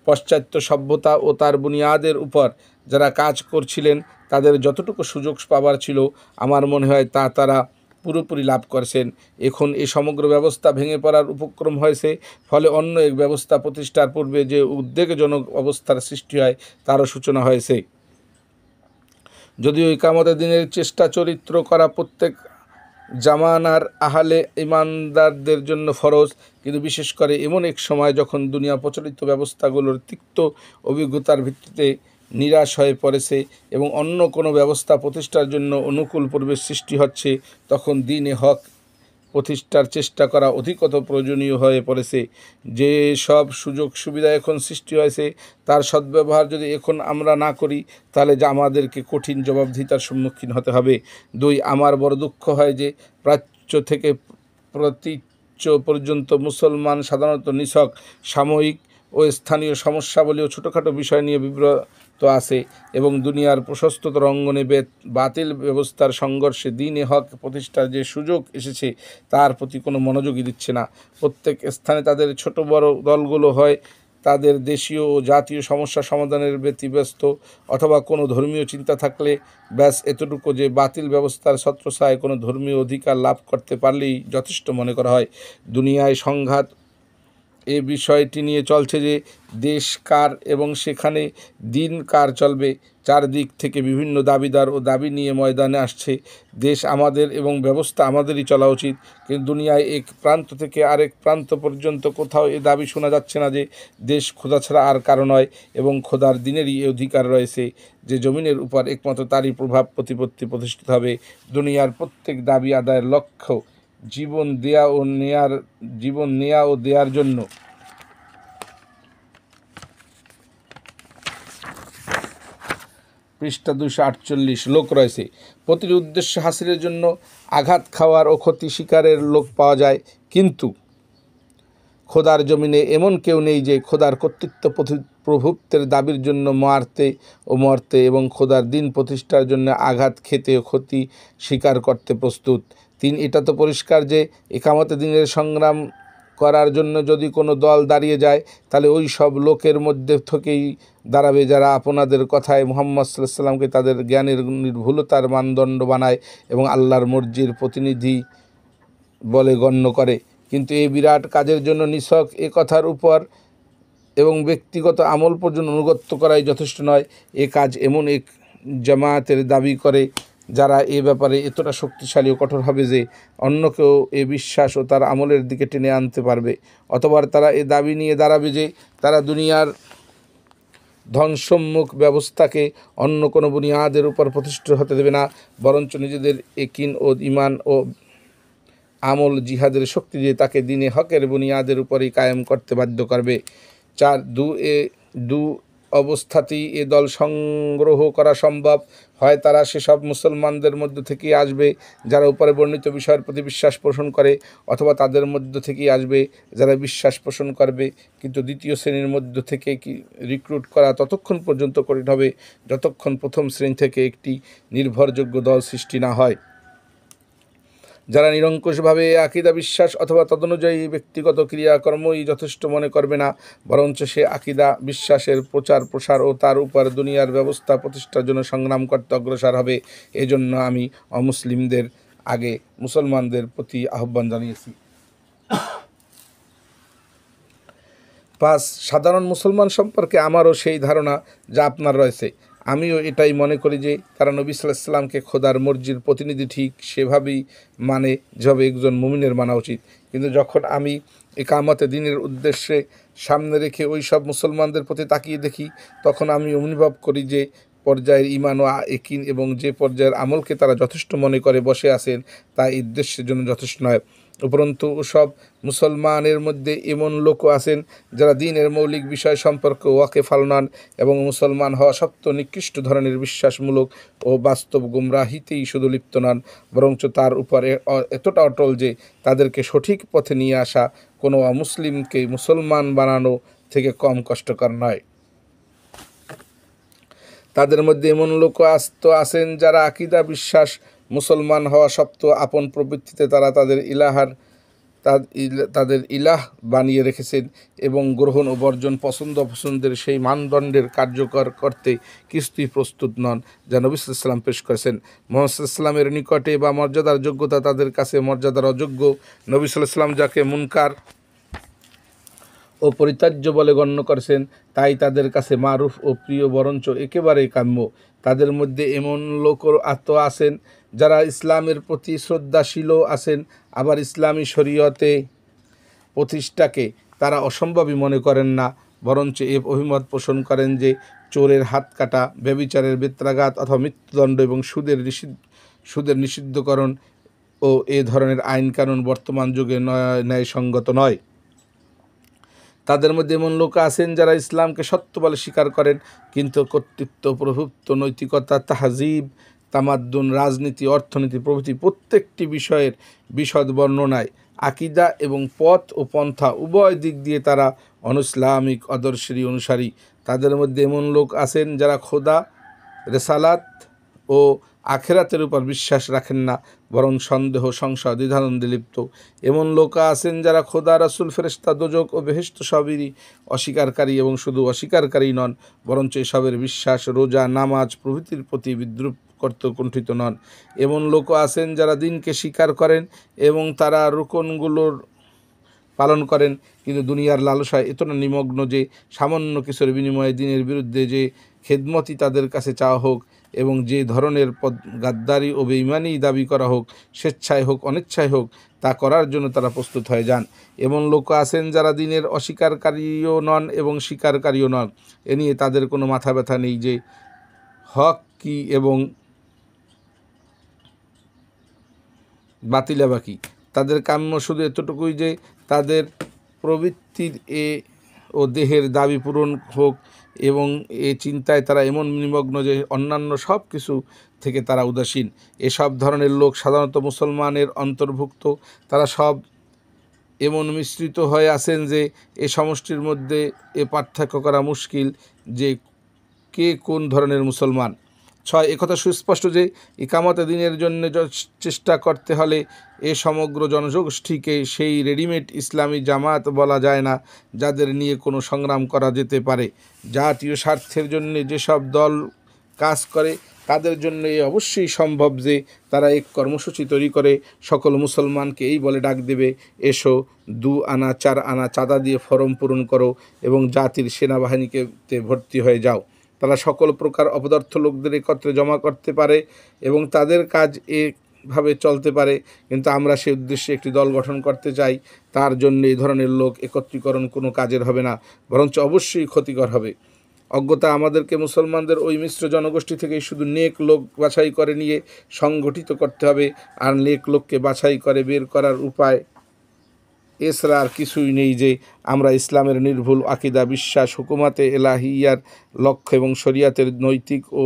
পাশ্চাত্য সভ্যতা ও তার বুনিয়াদের উপর যারা কাজ করছিলেন তাদের যতটুকু সুযোগ পাবার ছিল আমার মনে হয় তারা পুরোপুরি লাভ করেছেন। এখন এই সমগ্র ব্যবস্থা ভেঙে পড়ার উপক্রম হয়েছে। ফলে অন্য এক ব্যবস্থা প্রতিষ্ঠার পূর্বে যে উদ্বেগজনক অবস্থার সৃষ্টি হয় তারও সূচনা হয়েছে। যদিও কিয়ামতের দিনের চেষ্টা চরিত্র করা প্রত্যেক জামানার আহলে ইমানদারদের জন্য ফরজ, কিন্তু বিশেষ করে এমন এক সময় যখন দুনিয়া প্রচলিত ব্যবস্থাগুলোর তিক্ত অভিজ্ঞতার ভিত্তিতে নিরাশ হয়ে পড়েছে এবং অন্য কোনো ব্যবস্থা প্রতিষ্ঠার জন্য অনুকূল পরিবেশ সৃষ্টি হচ্ছে, তখন দ্বীন-এ হক প্রতিষ্ঠার চেষ্টা করা অধিকতর প্রয়োজনীয় হয়ে পড়েছে। যে সব সুযোগ সুবিধা এখন সৃষ্টি হয়েছে তার সদ্ব্যবহার যদি এখন আমরা না করি তাহলে যা আমাদেরকে কঠিন জবাবদিহিতার সম্মুখীন হতে হবে। 2, আমার বড় দুঃখ হয় যে প্রাচ্য থেকে প্রতীচ্য পর্যন্ত মুসলমান সাধারণত নিছক সাময়িক ও স্থানীয় সমস্যাবলী ও ছোটোখাটো বিষয় নিয়ে বিব্রত আছে এবং দুনিয়ার প্রশস্ততর অঙ্গনে বাতিল ব্যবস্থার সংঘর্ষে দ্বীন-এ হক প্রতিষ্ঠার যে সুযোগ এসেছে তার প্রতি কোনো মনোযোগই দিচ্ছে না। প্রত্যেক স্থানে তাদের ছোট বড় দলগুলো হয় তাদের দেশীয় ও জাতীয় সমস্যা সমাধানের ব্যতিব্যস্ত, অথবা কোনো ধর্মীয় চিন্তা থাকলে ব্যাস এতটুকু যে বাতিল ব্যবস্থার ছত্রছায়ায় কোনো ধর্মীয় অধিকার লাভ করতে পারলেই যথেষ্ট মনে করা হয়। দুনিয়ায় সংঘাত এ বিষয়টি নিয়ে চলছে যে দেশ কার এবং সেখানে দিন কার চলবে। চারদিক থেকে বিভিন্ন দাবিদার ও দাবি নিয়ে ময়দানে আসছে। দেশ আমাদের এবং ব্যবস্থা আমাদেরই চলা উচিত, কিন্তু দুনিয়ায় এক প্রান্ত থেকে আরেক প্রান্ত পর্যন্ত কোথাও এ দাবি শোনা যাচ্ছে না যে দেশ খোদা ছাড়া আর কারো নয় এবং খোদার দিনেরই এ অধিকার রয়েছে যে জমিনের উপর একমাত্র তারই প্রভাব প্রতিপত্তি প্রতিষ্ঠিত হবে। দুনিয়ার প্রত্যেক দাবি আদায়ের লক্ষ্য জীবন নেয়া ও দেয়ার জন্য। পৃষ্ঠা 248 লোক রয়েছে। প্রতিটি উদ্দেশ্য হাসিলের জন্য আঘাত খাওয়ার ও ক্ষতি শিকারের লোক পাওয়া যায়, কিন্তু খোদার জমিনে এমন কেউ নেই যে খোদার কর্তৃত্ব প্রভুত্বের দাবির জন্য মরতে এবং খোদার দিন প্রতিষ্ঠার জন্য আঘাত খেতে ও ক্ষতি স্বীকার করতে প্রস্তুত। এটা তো পরিষ্কার যে ইকামতের দিনের সংগ্রাম করার জন্য যদি কোনো দল দাঁড়িয়ে যায় তাহলে ওই সব লোকের মধ্যে থেকেই দাঁড়াবে যারা আপনাদের কথায় মুহাম্মদ সাল্লাল্লাহু আলাইহি ওয়াসাল্লামকে তাদের জ্ঞানের নির্ভুলতার মানদণ্ড বানায় এবং আল্লাহর মর্জির প্রতিনিধি বলে গণ্য করে। কিন্তু এই বিরাট কাজের জন্য নিছক এ কথার উপর এবং ব্যক্তিগত আমল পর্যন্ত অনুগত্য করাই যথেষ্ট নয়। এ কাজ এমন এক জামায়াতের দাবি করে যারা এ ব্যাপারে এতটা শক্তিশালী ও কঠোর হবে যে অন্যকেও এ বিশ্বাস ও তার আমলের দিকে টেনে আনতে পারবে। অথবা তারা এ দাবি নিয়ে দাঁড়াবে যে তারা দুনিয়ার ধ্বংসমুখ ব্যবস্থাকে অন্য কোনো বুনিয়াদের উপর প্রতিষ্ঠিত হতে দেবে না, বরঞ্চ নিজেদের একিন ও ঈমান ও আমল জিহাদের শক্তি দিয়ে তাকে দ্বীন-এ হকের বুনিয়াদের উপরেই কায়েম করতে বাধ্য করবে। 4, দু অবস্থাতেই এ দল সংগ্রহ করা সম্ভব। হয় তারা সেসব মুসলমানদের মধ্য থেকেই আসবে যারা উপরে বর্ণিত বিষয়ের প্রতি বিশ্বাস পোষণ করে, অথবা তাদের মধ্য থেকেই আসবে যারা বিশ্বাস পোষণ করবে। কিন্তু দ্বিতীয় শ্রেণীর মধ্য থেকে রিক্রুট করা ততক্ষণ পর্যন্ত কঠিন হবে যতক্ষণ প্রথম শ্রেণী থেকে একটি নির্ভরযোগ্য দল সৃষ্টি না হয়। যারা নিরঙ্কুশভাবে আকিদা বিশ্বাস অথবা তদনুযায়ী ব্যক্তিগত ক্রিয়াকর্মই যথেষ্ট মনে করবে না, বরঞ্চ সে আকিদা বিশ্বাসের প্রচার প্রসার ও তার উপর দুনিয়ার ব্যবস্থা প্রতিষ্ঠার জন্য সংগ্রাম করতে অগ্রসর হবে। এজন্য আমি অমুসলিমদের আগে মুসলমানদের প্রতি আহ্বান জানিয়েছি। 5. সাধারণ মুসলমান সম্পর্কে আমারও সেই ধারণা যা আপনার রয়েছে। আমিও এটাই মনে করি যে তারা নবী সাল্লাল্লাহু আলাইহি ওয়াসাল্লামকে খোদার মর্জির প্রতিনিধি ঠিক সেভাবেই মানে যেভাবে একজন মুমিনের মানা উচিত। কিন্তু যখন আমি ইকামতে দ্বীনের উদ্দেশ্যে সামনে রেখে ওই সব মুসলমানদের প্রতি তাকিয়ে দেখি, তখন আমি অনুভব করি যে পর্যায়ের ঈমান ও ইয়াকিন এবং যে পর্যায়ের আমলকে তারা যথেষ্ট মনে করে বসে আছেন তা এই উদ্দেশ্যের জন্য যথেষ্ট নয়। উপরন্তু সব মুসলমানের মধ্যে এমন লোকও আছেন যারা দ্বীনের মৌলিক বিষয় সম্পর্কে ওয়াকিফাল নন এবং মুসলমান হওয়া সত্ত্বেও নিকৃষ্ট ধরনের বিশ্বাসমূলক ও বাস্তব গুমরাহিতেই শুধু লিপ্ত নন, বরঞ্চ তার উপরে এতটা অটল যে তাদেরকে সঠিক পথে নিয়ে আসা কোনো অমুসলিমকে মুসলমান বানানো থেকে কম কষ্টকর নয়। তাদের মধ্যে এমন লোকও আছেন যারা আকিদা বিশ্বাস মুসলমান হওয়া সত্ত্বেও আপন প্রবৃত্তিতে তারা তাদের ইলাহ বানিয়ে রেখেছেন এবং গ্রহণ ও বর্জন পছন্দের সেই মানদণ্ডের কার্যকর করতে কিছুই প্রস্তুত নন যা নবী সাল্লাল্লাহু আলাইহি ওয়াসাল্লাম পেশ করেছেন। মুহাম্মদ সাল্লাল্লাহু আলাইহি ওয়াসাল্লামের নিকটে বা মর্যাদার যোগ্যতা তাদের কাছে মর্যাদার অযোগ্য। নবী সাল্লাল্লাহু আলাইহি ওয়াসাল্লাম যাকে মুনকার ও পরিত্যাজ্য বলে গণ্য করেছেন তাই তাদের কাছে মারুফ ও প্রিয়, বরঞ্চ একেবারেই কাম্য। তাদের মধ্যে এমন লোকও আছেন যারা ইসলামের প্রতি শ্রদ্ধাশীলও আছেন, আবার ইসলামী শরীয়তে প্রতিষ্ঠাকে তারা অসম্ভবই মনে করেন না, বরঞ্চ এ অভিমত পোষণ করেন যে চোরের হাত কাটা, ব্যভিচারের বেত্রাঘাত অথবা মৃত্যুদণ্ড এবং সুদের নিষিদ্ধকরণ ও এ ধরনের আইন কানুন বর্তমান যুগে ন্যায়সঙ্গত নয়। তাদের মধ্যে এমন লোক আছেন যারা ইসলামকে সত্য বলে স্বীকার করেন, কিন্তু কর্তৃত্ব, প্রভুত্ব, নৈতিকতা, তাহজিব, তামাদ্দুন, রাজনীতি, অর্থনীতি প্রভৃতি প্রত্যেকটি বিষয়ের বিশদ বর্ণনায় আকিদা এবং পথ ও পন্থা উভয় দিক দিয়ে তারা অনইসলামিক আদর্শেরই অনুসারী। তাদের মধ্যে এমন লোক আছেন যারা খোদা, রেসালাত ও আখেরাতের উপর বিশ্বাস রাখেন না, বরং সন্দেহ, সংশয়, দ্বিধাদ্বন্দ্বে লিপ্ত। এমন লোক আছেন যারা খোদা, রাসূল, ফেরেশতা, দোজখ ও বেহেশত সবেরই অস্বীকারী এবং শুধু অস্বীকারী নন, বরঞ্চ এসবের বিশ্বাস, রোজা, নামাজ প্রভৃতির প্রতি বিদ্রুপ করতে কুণ্ঠিত নন। এমন লোকও আছেন যারা দ্বীনকে স্বীকার করেন এবং তারা রুকনগুলোর পালন করেন, কিন্তু দুনিয়ার লালসায় এতটা নিমগ্ন যে সামান্য কিছুর বিনিময়ে দ্বীনের বিরুদ্ধে যে খেদমতই তাদের কাছে চাওয়া হোক এবং যে ধরনের গাদ্দারি ও বেঈমানি দাবি করা হোক, স্বেচ্ছায় হোক অনিচ্ছায় হোক, তা করার জন্য তারা প্রস্তুত হয়ে যান। এমন লোক আছেন যারা দ্বীনের অস্বীকারীও নন এবং স্বীকারীও নন। এ নিয়ে তাদের কোনো মাথা ব্যথা নেই যে হক কী এবং বাতিলা বাকি। তাদের কাম্য শুধু এতটুকুই যে তাদের প্রবৃত্তির ও দেহের দাবি পূরণ হোক এবং এ চিন্তায় তারা এমন নিমগ্ন যে অন্যান্য সব কিছু থেকে তারা উদাসীন। এসব ধরনের লোক সাধারণত মুসলমানের অন্তর্ভুক্ত। তারা সব এমন মিশ্রিত হয়ে আছেন যে এ সমষ্টির মধ্যে এ পার্থক্য করা মুশকিল যে কে কোন ধরনের মুসলমান। 6. একথা সুস্পষ্ট যে ইকামতে দ্বীনের জন্য চেষ্টা করতে হলে এ সমগ্র জনগোষ্ঠীকে সেই রেডিমেড ইসলামী জামাত বলা যায় না যাদের নিয়ে কোনো সংগ্রাম করা যেতে পারে। জাতীয় স্বার্থের জন্য যেসব দল কাজ করে তাদের জন্য অবশ্যই সম্ভব যে তারা এক কর্মসূচি তৈরি করে সকল মুসলমানকে এই বলে ডাক দেবে, এসো 2 আনা 4 আনা চাঁদা দিয়ে ফরম পূরণ করো এবং জাতির সেনাবাহিনীকে ভর্তি হয়ে যাও। তারা সকল প্রকার অপদার্থ লোকদের একত্রে জমা করতে পারে এবং তাদের কাজ এভাবে চলতে পারে, কিন্তু আমরা সে উদ্দেশ্যে একটি দল গঠন করতে চাই। তার জন্য এই ধরনের লোক একত্রীকরণ কোনো কাজের হবে না, বরঞ্চ অবশ্যই ক্ষতিকর হবে। অজ্ঞতা আমাদেরকে মুসলমানদের ওই মিশ্র জনগোষ্ঠী থেকে শুধু নেক লোক বাছাই করে নিয়ে সংগঠিত করতে হবে, আর নেক লোককে বাছাই করে বের করার উপায় এছাড়া আর কিছুই নেই যে আমরা ইসলামের নির্ভুল আকিদা, বিশ্বাস, হুকুমাতে এলাহিয়ার লক্ষ্য এবং শরিয়াতের নৈতিক ও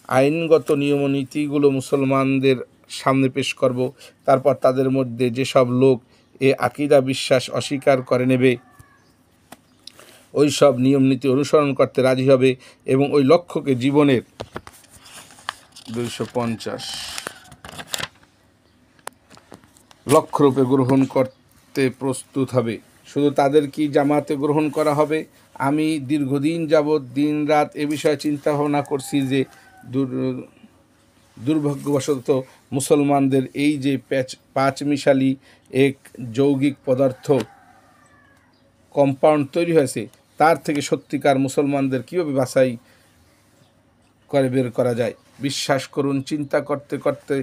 আইনগত নিয়মনীতিগুলো মুসলমানদের সামনে পেশ করব। তারপর তাদের মধ্যে যেসব লোক এ আকিদা বিশ্বাস অস্বীকার করে নেবে ওই সব নিয়মনীতি অনুসরণ করতে রাজি হবে এবং ওই লক্ষ্যকে জীবনের 250 লক্ষ্যরূপে গ্রহণ করতে প্রস্তুত হবে। শুধু তাদের কি জামাতে গ্রহণ করা হবে? আমি দীর্ঘদিন যাবৎ দিন রাত এ বিষয়ে চিন্তা ভাবনা করছি যে দুর্ভাগ্যবশত মুসলমানদের এই যে পাঁচমিশালি এক যৌগিক পদার্থ কম্পাউন্ড তৈরি হয়েছে, তার থেকে সত্যিকার মুসলমানদের কীভাবে বাছাই করে বের করা যায়। বিশ্বাস করুন, চিন্তা করতে করতে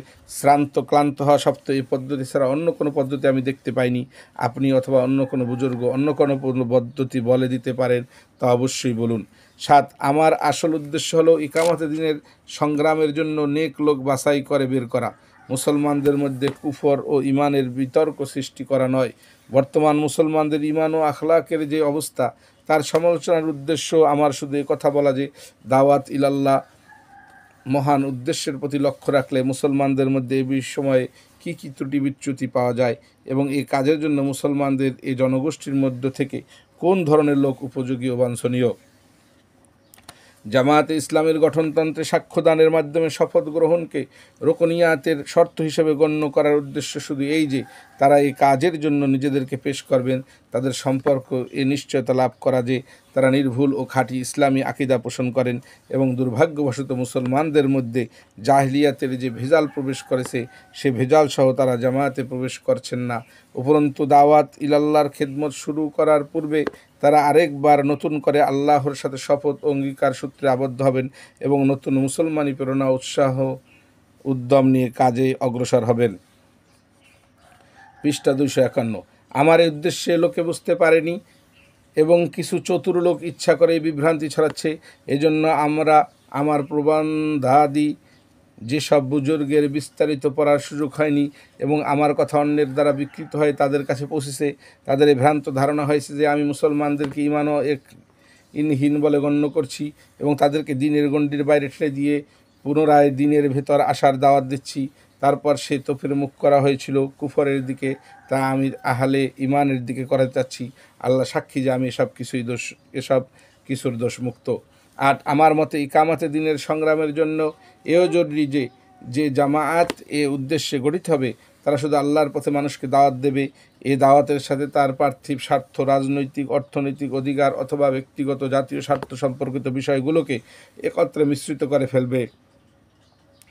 ক্লান্ত হওয়া সত্ত্বেও এই পদ্ধতি ছাড়া অন্য কোনো পদ্ধতি আমি দেখতে পাইনি। আপনি অথবা অন্য কোনো বুজুর্গ অন্য কোনো পদ্ধতি বলে দিতে পারেন, তা অবশ্যই বলুন। 7, আমার আসল উদ্দেশ্য হলো ইকামতে দিনের সংগ্রামের জন্য নেক লোক বাছাই করে বের করা, মুসলমানদের মধ্যে কুফর ও ইমানের বিতর্ক সৃষ্টি করা নয়। বর্তমান মুসলমানদের ইমান ও আখলাকের যে অবস্থা, তার সমালোচনার উদ্দেশ্য আমার শুধু কথা বলা যে দাওয়াত ইলাল্লাহ মহান উদ্দেশ্যের প্রতি লক্ষ্য রাখলে মুসলমানদের মধ্যে এই সময়ে কী কী ত্রুটি বিচ্যুতি পাওয়া যায় এবং এই কাজের জন্য মুসলমানদের এই জনগোষ্ঠীর মধ্য থেকে কোন ধরনের লোক উপযোগী ও বাঞ্ছনীয়। জামায়াতে ইসলামের গঠনতন্ত্রে সাক্ষ্যদানের মাধ্যমে শপথ গ্রহণকে রুকনিয়াতের শর্ত হিসেবে গণ্য করার উদ্দেশ্য শুধু এই যে তারা এই কাজের জন্য নিজেদেরকে পেশ করবেন, তাদের সম্পর্ক এ নিশ্চয়তা লাভ করা যে তারা নির্ভুল ও খাঁটি ইসলামী আকিদা পোষণ করেন এবং দুর্ভাগ্যবশত মুসলমানদের মধ্যে জাহিলিয়াতের যে ভেজাল প্রবেশ করেছে সে ভেজাল সহ তারা জামায়াতে প্রবেশ করছেন না। উপরন্তু দাওয়াত ইলাল্লাহর খেদমত শুরু করার পূর্বে তারা আরেকবার নতুন করে আল্লাহর সাথে শপথ অঙ্গীকার সূত্রে আবদ্ধ হবেন এবং নতুন মুসলমানি প্রেরণা উৎসাহ উদ্যম নিয়ে কাজে অগ্রসর হবেন। পৃষ্ঠা 251। আমার এই উদ্দেশ্যে লোকে বুঝতে পারেনি এবং কিছু চতুর লোক ইচ্ছা করে বিভ্রান্তি ছড়াচ্ছে। এজন্য আমার প্রবন্ধাদি যেসব বুজুর্গের বিস্তারিত পড়ার সুযোগ হয়নি এবং আমার কথা অন্যের দ্বারা বিকৃত হয়ে তাদের কাছে পৌঁছেছে, তাদের এই ভ্রান্ত ধারণা হয়েছে যে আমি মুসলমানদেরকে ইমান ও ইনহীন বলে গণ্য করছি এবং তাদেরকে দিনের গণ্ডির বাইরে ঠেলে দিয়ে পুনরায় দিনের ভেতর আসার দাওয়াত দিচ্ছি। তারপর সে তোফের মুখ করা হয়েছিল কুফরের দিকে, তা আমি আহলে ইমানের দিকে করাতে চাচ্ছি। আল্লাহ সাক্ষী যে আমি এসব কিছুর দোষমুক্ত। 8, আমার মতে ইকামতে দিনের সংগ্রামের জন্য এও জরুরি যে জামায়াত এ উদ্দেশ্যে গঠিত হবে তারা শুধু আল্লাহর পথে মানুষকে দাওয়াত দেবে। এই দাওয়াতের সাথে তার পার্থিব স্বার্থ, রাজনৈতিক, অর্থনৈতিক অধিকার অথবা ব্যক্তিগত জাতীয় স্বার্থ সম্পর্কিত বিষয়গুলোকে একত্রে মিশ্রিত করে ফেলবে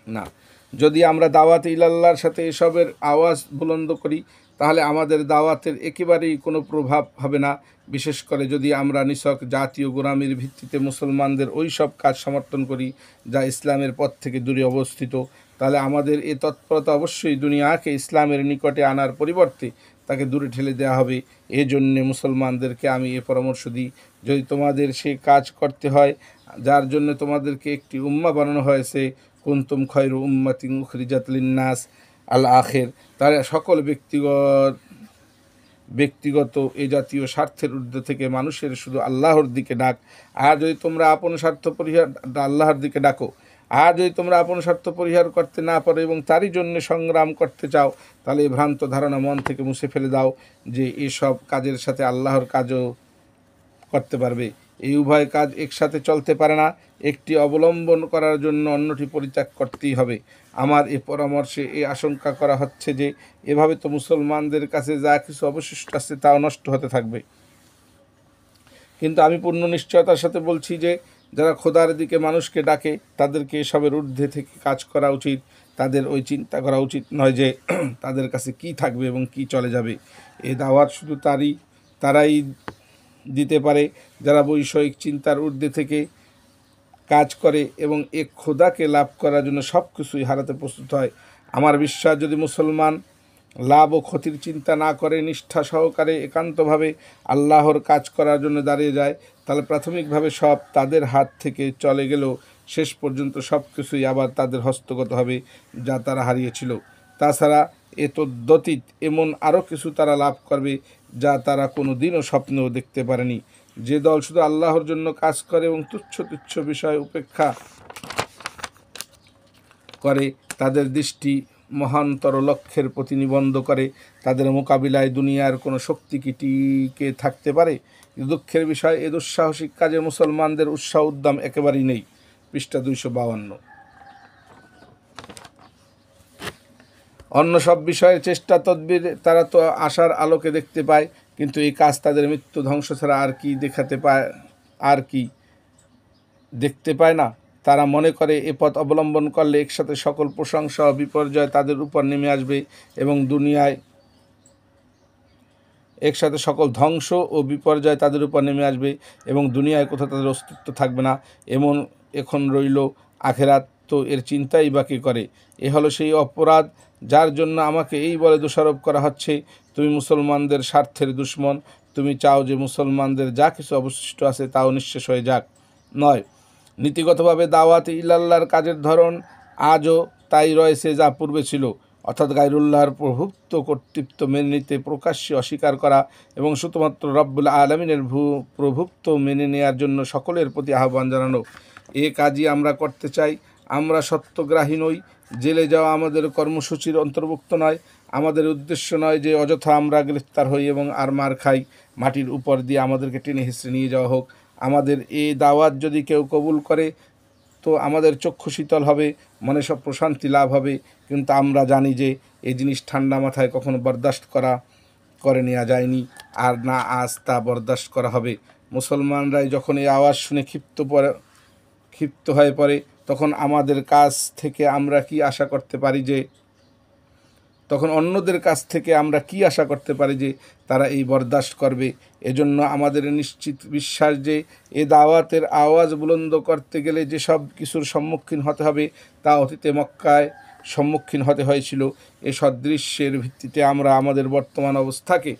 না। যদি আমরা দাওয়াত ইলাল্লাহর সাথে এসবের আওয়াজ বুলন্দ করি তাহলে আমাদের দাওয়াতের একেবারেই কোনো প্রভাব হবে না। বিশেষ করে যদি আমরা নিছক জাতীয় গোলামির ভিত্তিতে মুসলমানদের ওই সব কাজ সমর্থন করি যা ইসলামের পথ থেকে দূরে অবস্থিত, তাহলে আমাদের এ তৎপরতা অবশ্যই দুনিয়াকে ইসলামের নিকটে আনার পরিবর্তে তাকে দূরে ঠেলে দেওয়া হবে। এজন্যে মুসলমানদেরকে আমি এ পরামর্শ দিই, যদি তোমাদের সে কাজ করতে হয় যার জন্য তোমাদেরকে একটি উম্মাহ বানানো হয়েছে, কুনতুম খয়রু উম্মাতিন উখরিজাত লিন্নাস আল আখির, তাহলে সকল ব্যক্তিগত এ জাতীয় স্বার্থের ঊর্ধ্বে থেকে মানুষের শুধু আল্লাহর দিকে ডাক। আর যদি তোমরা আপন স্বার্থ আল্লাহর দিকে ডাকো, আর যদি তোমরা আপন স্বার্থ পরিহার করতে না পারো এবং তারই জন্য সংগ্রাম করতে চাও, তাহলে এই ভ্রান্ত ধারণা মন থেকে মুছে ফেলে দাও যে এসব কাজের সাথে আল্লাহর কাজও করতে পারবে। এই উভয় কাজ একসাথে চলতে পারে না। একটি অবলম্বন করার জন্য অন্যটি পরিত্যাগ করতেই হবে। আমার এ পরামর্শে এ আশঙ্কা করা হচ্ছে যে এভাবে তো মুসলমানদের কাছে যা কিছু অবশিষ্ট আছে তাও নষ্ট হতে থাকবে। কিন্তু আমি পূর্ণ নিশ্চয়তার সাথে বলছি যে যারা খোদার দিকে মানুষকে ডাকে তাদেরকে এসবের ঊর্ধ্বে থেকে কাজ করা উচিত। তাদের ওই চিন্তা করা উচিত নয় যে তাদের কাছে কি থাকবে এবং কি চলে যাবে। এই দাওয়াত শুধু তারাই দিতে পারে যারা বৈষয়িক চিন্তার ঊর্ধ্বে থেকে কাজ করে এবং এক খোদাকে লাভ করার জন্য সব কিছুই হারাতে প্রস্তুত হয়। আমার বিশ্বাস যদি মুসলমান লাভ ও ক্ষতির চিন্তা না করে নিষ্ঠা সহকারে একান্তভাবে আল্লাহর কাজ করার জন্য দাঁড়িয়ে যায়, তাহলে প্রাথমিকভাবে সব তাদের হাত থেকে চলে গেলেও শেষ পর্যন্ত সব কিছুই আবার তাদের হস্তগত হবে যা তারা হারিয়েছিল। তাছাড়া এতদ্ব্যতীত এমন আরও কিছু তারা লাভ করবে যা তারা কোনো দিনও স্বপ্নেও দেখতে পারেনি। যে দল শুধু আল্লাহর জন্য কাজ করে এবং তুচ্ছ তুচ্ছ বিষয় উপেক্ষা করে তাদের দৃষ্টি মহান্তর লক্ষ্যের প্রতি নিবদ্ধ করে, তাদের মোকাবিলায় দুনিয়ার কোনো শক্তি কি টিকে থাকতে পারে? দুঃখের বিষয় এ দুঃসাহসিক কাজে মুসলমানদের উৎসাহ উদ্যম একেবারেই নেই। পৃষ্ঠা 252। অন্য সব বিষয়ে চেষ্টা তদবির তারা তো আশার আলোকে দেখতে পায়, কিন্তু এই কাজ তাদের মৃত্যু ধ্বংস ছাড়া আর কি দেখাতে পায়, আর কি দেখতে পায় না। তারা মনে করে এ পথ অবলম্বন করলে একসাথে সকল প্রশংসা ও বিপর্যয় তাদের উপর নেমে আসবে এবং দুনিয়ায় একসাথে সকল ধ্বংস ও বিপর্যয় তাদের উপর নেমে আসবে এবং দুনিয়ায় কোথাও তাদের অস্তিত্ব থাকবে না। এখন রইল আখেরাত, তো এর চিন্তাই বা কে করে? এ হলো সেই অপরাধ যার জন্য আমাকে এই বলে দোষারোপ করা হচ্ছে, তুমি মুসলমানদের স্বার্থের দুশ্মন, তুমি চাও যে মুসলমানদের যা কিছু অবশিষ্ট আছে তাও নিঃশেষ হয়ে যাক। নয়, নীতিগতভাবে দাওয়াত ইল্লাল্লাহর কাজের ধরন আজও তাই রয়েছে যা পূর্বে ছিল, অর্থাৎ গায়রুল্লাহর প্রভুত্ব কর্তৃত্ব মেনে নিতে প্রকাশ্যে অস্বীকার করা এবং শুধুমাত্র রব্বুল আলমিনের প্রভুত্ব মেনে নেওয়ার জন্য সকলের প্রতি আহ্বান জানানো। এ কাজই আমরা করতে চাই। আমরা সত্যগ্রাহী নই। জেলে যাওয়া আমাদের কর্মসূচির অন্তর্ভুক্ত নয়। আমাদের উদ্দেশ্য নয় যে অযথা আমরা গ্রেফতার হই এবং আর মার খাই, মাটির উপর দিয়ে আমাদেরকে টেনে হিঁচড়ে নিয়ে যাওয়া হোক। আমাদের এই দাওয়াত যদি কেউ কবুল করে তো আমাদের চক্ষু শীতল হবে, মনে সব প্রশান্তি লাভ হবে, কিন্তু আমরা জানি যে এই জিনিস ঠান্ডা মাথায় কখনো বরদাস্ত করে নেওয়া যায়নি, আর না আজ তা বরদাস্ত করা হবে। মুসলমানরাই যখন এই আওয়াজ শুনে ক্ষিপ্ত হয়ে পড়ে, তখন আমাদের কাছ থেকে আমরা কি আশা করতে পারি যে অন্যদের কাছ থেকে আমরা কি আশা করতে পারি যে তারা এই বরদাস্ত করবে? এজন্য আমাদের নিশ্চিত বিশ্বাস যে এ দাওয়াতের আওয়াজ বুলন্দ করতে গেলে যেসব কিছুর সম্মুখীন হতে হবে তা অতীতে মক্কায় সম্মুখীন হতে হয়েছিল। এ সদৃশ্যের ভিত্তিতে আমরা আমাদের বর্তমান অবস্থাকে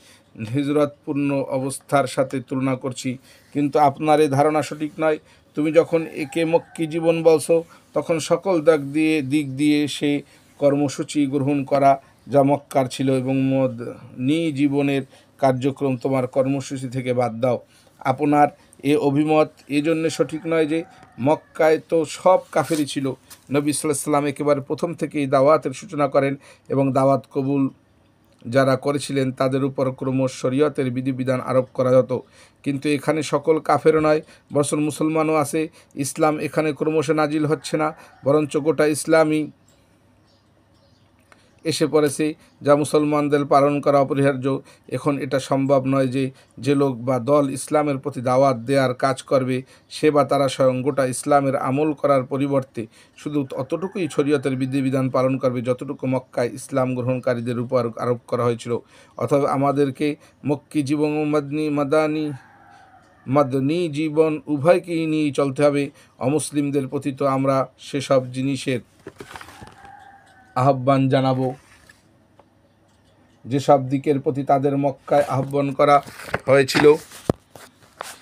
হিজরতপূর্ণ অবস্থার সাথে তুলনা করছি, কিন্তু আপনার এই ধারণা সঠিক নয়। তুমি যখন একে মক্কি জীবন বলছো, তখন সকল দিক দিয়ে সে কর্মসূচি গ্রহণ করা যা মক্কার ছিল, এবং জীবনের কার্যক্রম তোমার কর্মসূচি থেকে বাদ দাও। আপনার এ অভিমত এজন্য সঠিক নয় যে মক্কায় তো সব কাফেরই ছিল। নবী সাল্লাল্লাহু আলাইহি ওয়াসাল্লাম একেবারে প্রথম থেকেই দাওয়াতের সূচনা করেন এবং দাওয়াত কবুল যারা করেছিলেন তাদের উপর ক্রমশ শরীয়তের বিধিবিধান আরোপ করা হতো। কিন্তু এখানে সকল কাফেরও নয়, বরং মুসলমানও আছে। ইসলাম এখানে ক্রমশ নাজিল হচ্ছে না, বরঞ্চ গোটা ইসলামই এসে পড়েছে, যা মুসলমানদের পালন করা অপরিহার্য। এখন এটা সম্ভব নয় যে লোক বা দল ইসলামের প্রতি দাওয়াত দেওয়ার কাজ করবে, সে বা তারা স্বয়ং গোটা ইসলামের আমল করার পরিবর্তে শুধু অতটুকুই শরীয়তের বিধিবিধান পালন করবে যতটুকু মক্কায় ইসলাম গ্রহণকারীদের উপর আরোপ করা হয়েছিল। অথবা আমাদেরকে মক্কি জীবন ও মাদনী জীবন উভয়কেই নিয়ে চলতে হবে। অমুসলিমদের প্রতি তো আমরা সেসব জিনিসের আহ্বান জানাবো যেসব দিকের প্রতি তাদের মক্কায় আহ্বান করা হয়েছিল,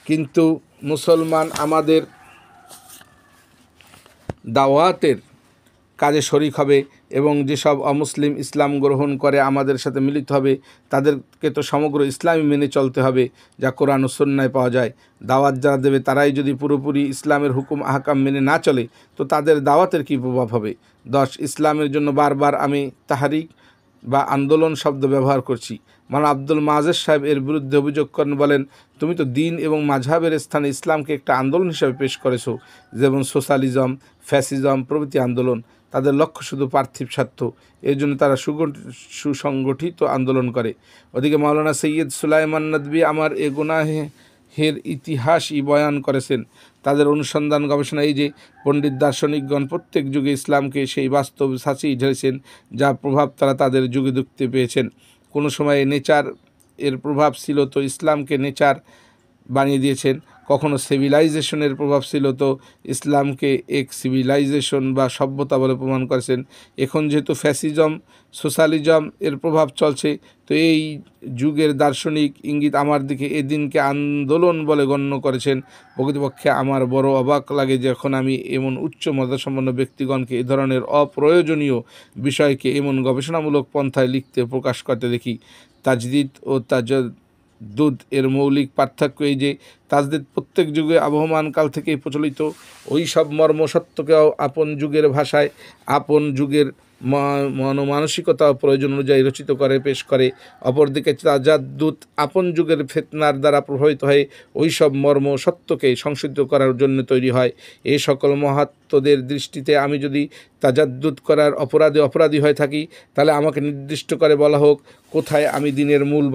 কিন্তু মুসলমান আমাদের দাওয়াতের কাজে শরিক হবে এবং যেসব অমুসলিম ইসলাম গ্রহণ করে আমাদের সাথে মিলিত হবে তাদেরকে তো সমগ্র ইসলামই মেনে চলতে হবে, যা কোরআন ও সুন্নায় পাওয়া যায়। দাওয়াত যারা দেবে তারাই যদি পুরোপুরি ইসলামের হুকুম আহকাম মেনে না চলে তো তাদের দাওয়াতের কী প্রভাব হবে? 10 ইসলামের জন্য বারবার আমি তাহরিক বা আন্দোলন শব্দ ব্যবহার করছি। মাওলানা আব্দুল মাজেদ সাহেব এর বিরুদ্ধে অভিযোগ করেন, বলেন, তুমি তো দিন এবং মাযহাবের স্থানে ইসলামকে একটা আন্দোলন হিসেবে পেশ করেছো, যেমন সোশ্যালিজম, ফ্যাসিজম প্রভৃতি আন্দোলন। তাদের লক্ষ্য শুধু পার্থিব স্বার্থ, এর জন্য তারা সুসংগঠিত আন্দোলন করে। ওদিকে মাওলানা সৈয়দ সুলাইমান নদভী আমার এ গুনাহের ইতিহাসই বয়ান করেছেন। তাদের অনুসন্ধান গবেষণা এই যে পণ্ডিত দার্শনিকগণ প্রত্যেক যুগে ইসলামকে সেই বাস্তব ছাঁচেই ঢেলেছেন যা প্রভাব তারা তাদের যুগে দেখতে পেয়েছেন। কোনো সময়ে নেচার এর প্রভাব ছিল তো ইসলামকে নেচার বানিয়ে দিয়েছেন, কখনো সিভিলাইজেশনের প্রভাব ছিল তো ইসলামকে এক সিভিলাইজেশন বা সভ্যতা বলে প্রমাণ করেছেন। এখন যেহেতু ফ্যাসিজম, সোশ্যালিজম এর প্রভাব চলছে, তো এই যুগের দার্শনিক ইঙ্গিত আমার দিকে এদিনকে আন্দোলন বলে গণ্য করেছেন। প্রকৃতপক্ষে আমার বড় অবাক লাগে যখন আমি এমন উচ্চ মর্যাদাসম্পন্ন ব্যক্তিগণকে এ ধরনের অপ্রয়োজনীয় বিষয়কে এমন গবেষণামূলক পন্থায় লিখতে প্রকাশ করতে দেখি। তাজদিদ ও তাজদ্দুদ এর মৌলিক পার্থক্য এই যে তাজদিদ প্রত্যেক যুগে আবহমান কাল থেকেই প্রচলিত। ওই সব মর্ম সত্যকেও আপন যুগের ভাষায় আপন যুগের মনমানসিকতা ও প্রয়োজন অনুযায়ী রচিত করে পেশ করে। অপরদিকে তাজাদ্দুদ আপন যুগের ফিতনার দ্বারা প্রভাবিত হয়ে ওই সব মর্ম সত্যকে সংশোধিত করার জন্য তৈরি হয়। এই সকল মহাত্মদের দৃষ্টিতে আমি যদি তাজাদ্দুদ করার অপরাধী হয়ে থাকি, তাহলে আমাকে নির্দিষ্ট করে বলা হোক কোথায় আমি দিনের মূল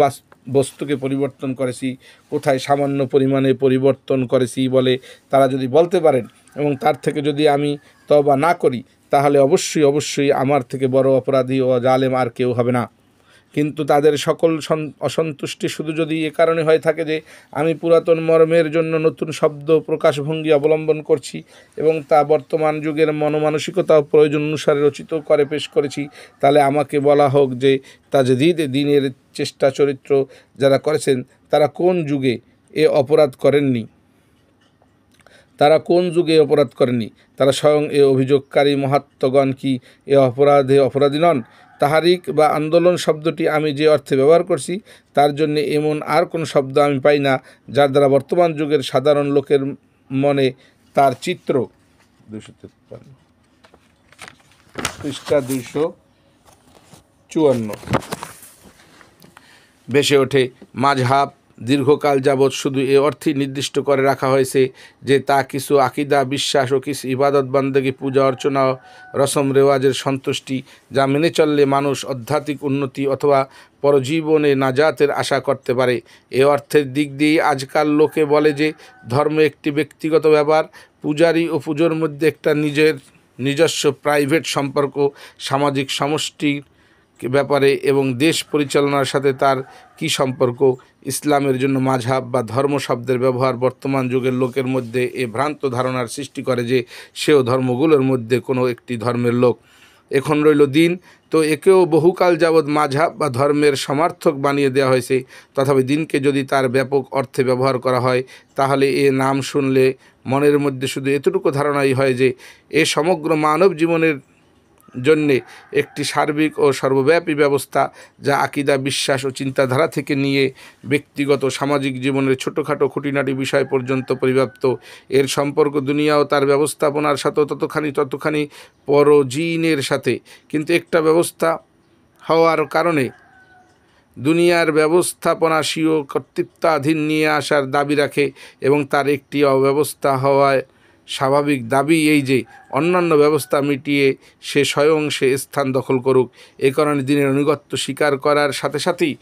বস্তুকে পরিবর্তন করেছি, কোথায় সামান্য পরিমাণে পরিবর্তন করেছি বলে তারা যদি বলতে পারেন, এবং তার থেকে যদি আমি তওবা না করি, তাহলে অবশ্যই আমার থেকে বড় অপরাধী ও জালেম আর কেউ হবে না। কিন্তু তাদের সকল অসন্তুষ্টি শুধু যদি এ কারণে হয়ে থাকে যে আমি পুরাতন মর্মের জন্য নতুন শব্দ প্রকাশভঙ্গি অবলম্বন করছি এবং তা বর্তমান যুগের মনমানসিকতা ও প্রয়োজন অনুসারে রচিত করে পেশ করেছি, তাহলে আমাকে বলা হোক যে তাজদীদ দিনের চেষ্টা চরিত্র যারা করেছেন তারা কোন যুগে এ অপরাধ করেননি, তারা স্বয়ং এ অভিযোগকারী মহাত্মগণ কি এ অপরাধী নন? তাহারিক বা আন্দোলন শব্দটি আমি যে অর্থে ব্যবহার করছি তার জন্য এমন আর কোনো শব্দ আমি পাই না যার দ্বারা বর্তমান যুগের সাধারণ লোকের মনে তার চিত্র 253 পৃষ্ঠা 254 বেশে ওঠে। মাযহাব দীর্ঘকাল যাবৎ শুধু এ অর্থেই নির্দিষ্ট করে রাখা হয়েছে যে তা কিছু আকিদা, বিশ্বাস ও কিছু ইবাদত বান্দেগী, পূজা অর্চনা, রসম রেওয়াজের সন্তুষ্টি, যা মেনে চললে মানুষ আধ্যাত্মিক উন্নতি অথবা পরজীবনে নাজাতের আশা করতে পারে। এ অর্থের দিক দিয়েই আজকাল লোকে বলে যে ধর্ম একটি ব্যক্তিগত ব্যাপার, পূজারী ও পুজোর মধ্যে একটা নিজস্ব প্রাইভেট সম্পর্ক, সামাজিক সমষ্টির ব্যাপারে এবং দেশ পরিচালনার সাথে তার কি সম্পর্ক। ইসলামের জন্য মাযহাব বা ধর্ম শব্দের ব্যবহার বর্তমান যুগের লোকের মধ্যে এ ভ্রান্ত ধারণার সৃষ্টি করে যে সেও ধর্মগুলোর মধ্যে কোনো একটি ধর্মের লোক। এখন রইল দিন, তো একেও বহুকাল যাবৎ মাযহাব বা ধর্মের সমার্থক বানিয়ে দেওয়া হয়েছে। তথাপি দিনকে যদি তার ব্যাপক অর্থে ব্যবহার করা হয়, তাহলে এ নাম শুনলে মনের মধ্যে শুধু এতটুকু ধারণাই হয় যে এ সমগ্র মানব জীবনের জন্যে একটি সার্বিক ও সর্বব্যাপী ব্যবস্থা, যা আকিদা, বিশ্বাস ও চিন্তাধারা থেকে নিয়ে ব্যক্তিগত সামাজিক জীবনের ছোটোখাটো খুঁটিনাটি বিষয় পর্যন্ত পরিব্যাপ্ত। এর সম্পর্ক দুনিয়া ও তার ব্যবস্থাপনার সাথেও ততখানি পরজীনের সাথে। কিন্তু একটা ব্যবস্থা হওয়ার কারণে দুনিয়ার ব্যবস্থাপনা স্বীয় কর্তৃত্বাধীন নিয়ে আসার দাবি রাখে, এবং তার একটি অব্যবস্থা হওয়ায় স্বাভাবিক দাবি এই যে অন্যান্য ব্যবস্থা মিটিয়ে সে স্বয়ং সে স্থান দখল করুক। এ কারণে দিনের আনুগত্য স্বীকার করার সাথে সাথেই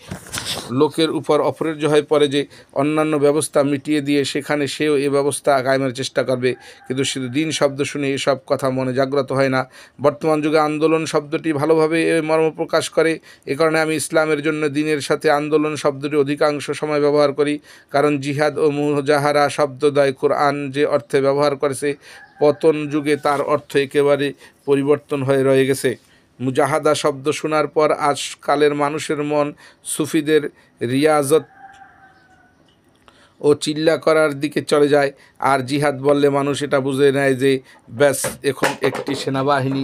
লোকের উপর অপরিহার্য হয়ে পড়ে যে অন্যান্য ব্যবস্থা মিটিয়ে দিয়ে সেখানে সেও এ ব্যবস্থা কায়েমের চেষ্টা করবে। কিন্তু শুধু দিন শব্দ শুনে এসব কথা মনে জাগ্রত হয় না। বর্তমান যুগে আন্দোলন শব্দটি ভালোভাবে এ মর্ম প্রকাশ করে। এ কারণে আমি ইসলামের জন্য দিনের সাথে আন্দোলন শব্দটি অধিকাংশ সময় ব্যবহার করি, কারণ জিহাদ ও মুজাহারা শব্দদ্বয় কোরআন যে অর্থে ব্যবহার করেছে, পতন যুগে তার অর্থ একেবারে পরিবর্তন হয়ে রয়ে গেছে। মুজাহাদা শব্দ শোনার পর আজকালের মানুষের মন সুফিদের রিয়াজত ও চিল্লা করার দিকে চলে যায়, আর জিহাদ বললে মানুষ এটা বুঝে নেয় যে ব্যাস এখন একটি সেনাবাহিনী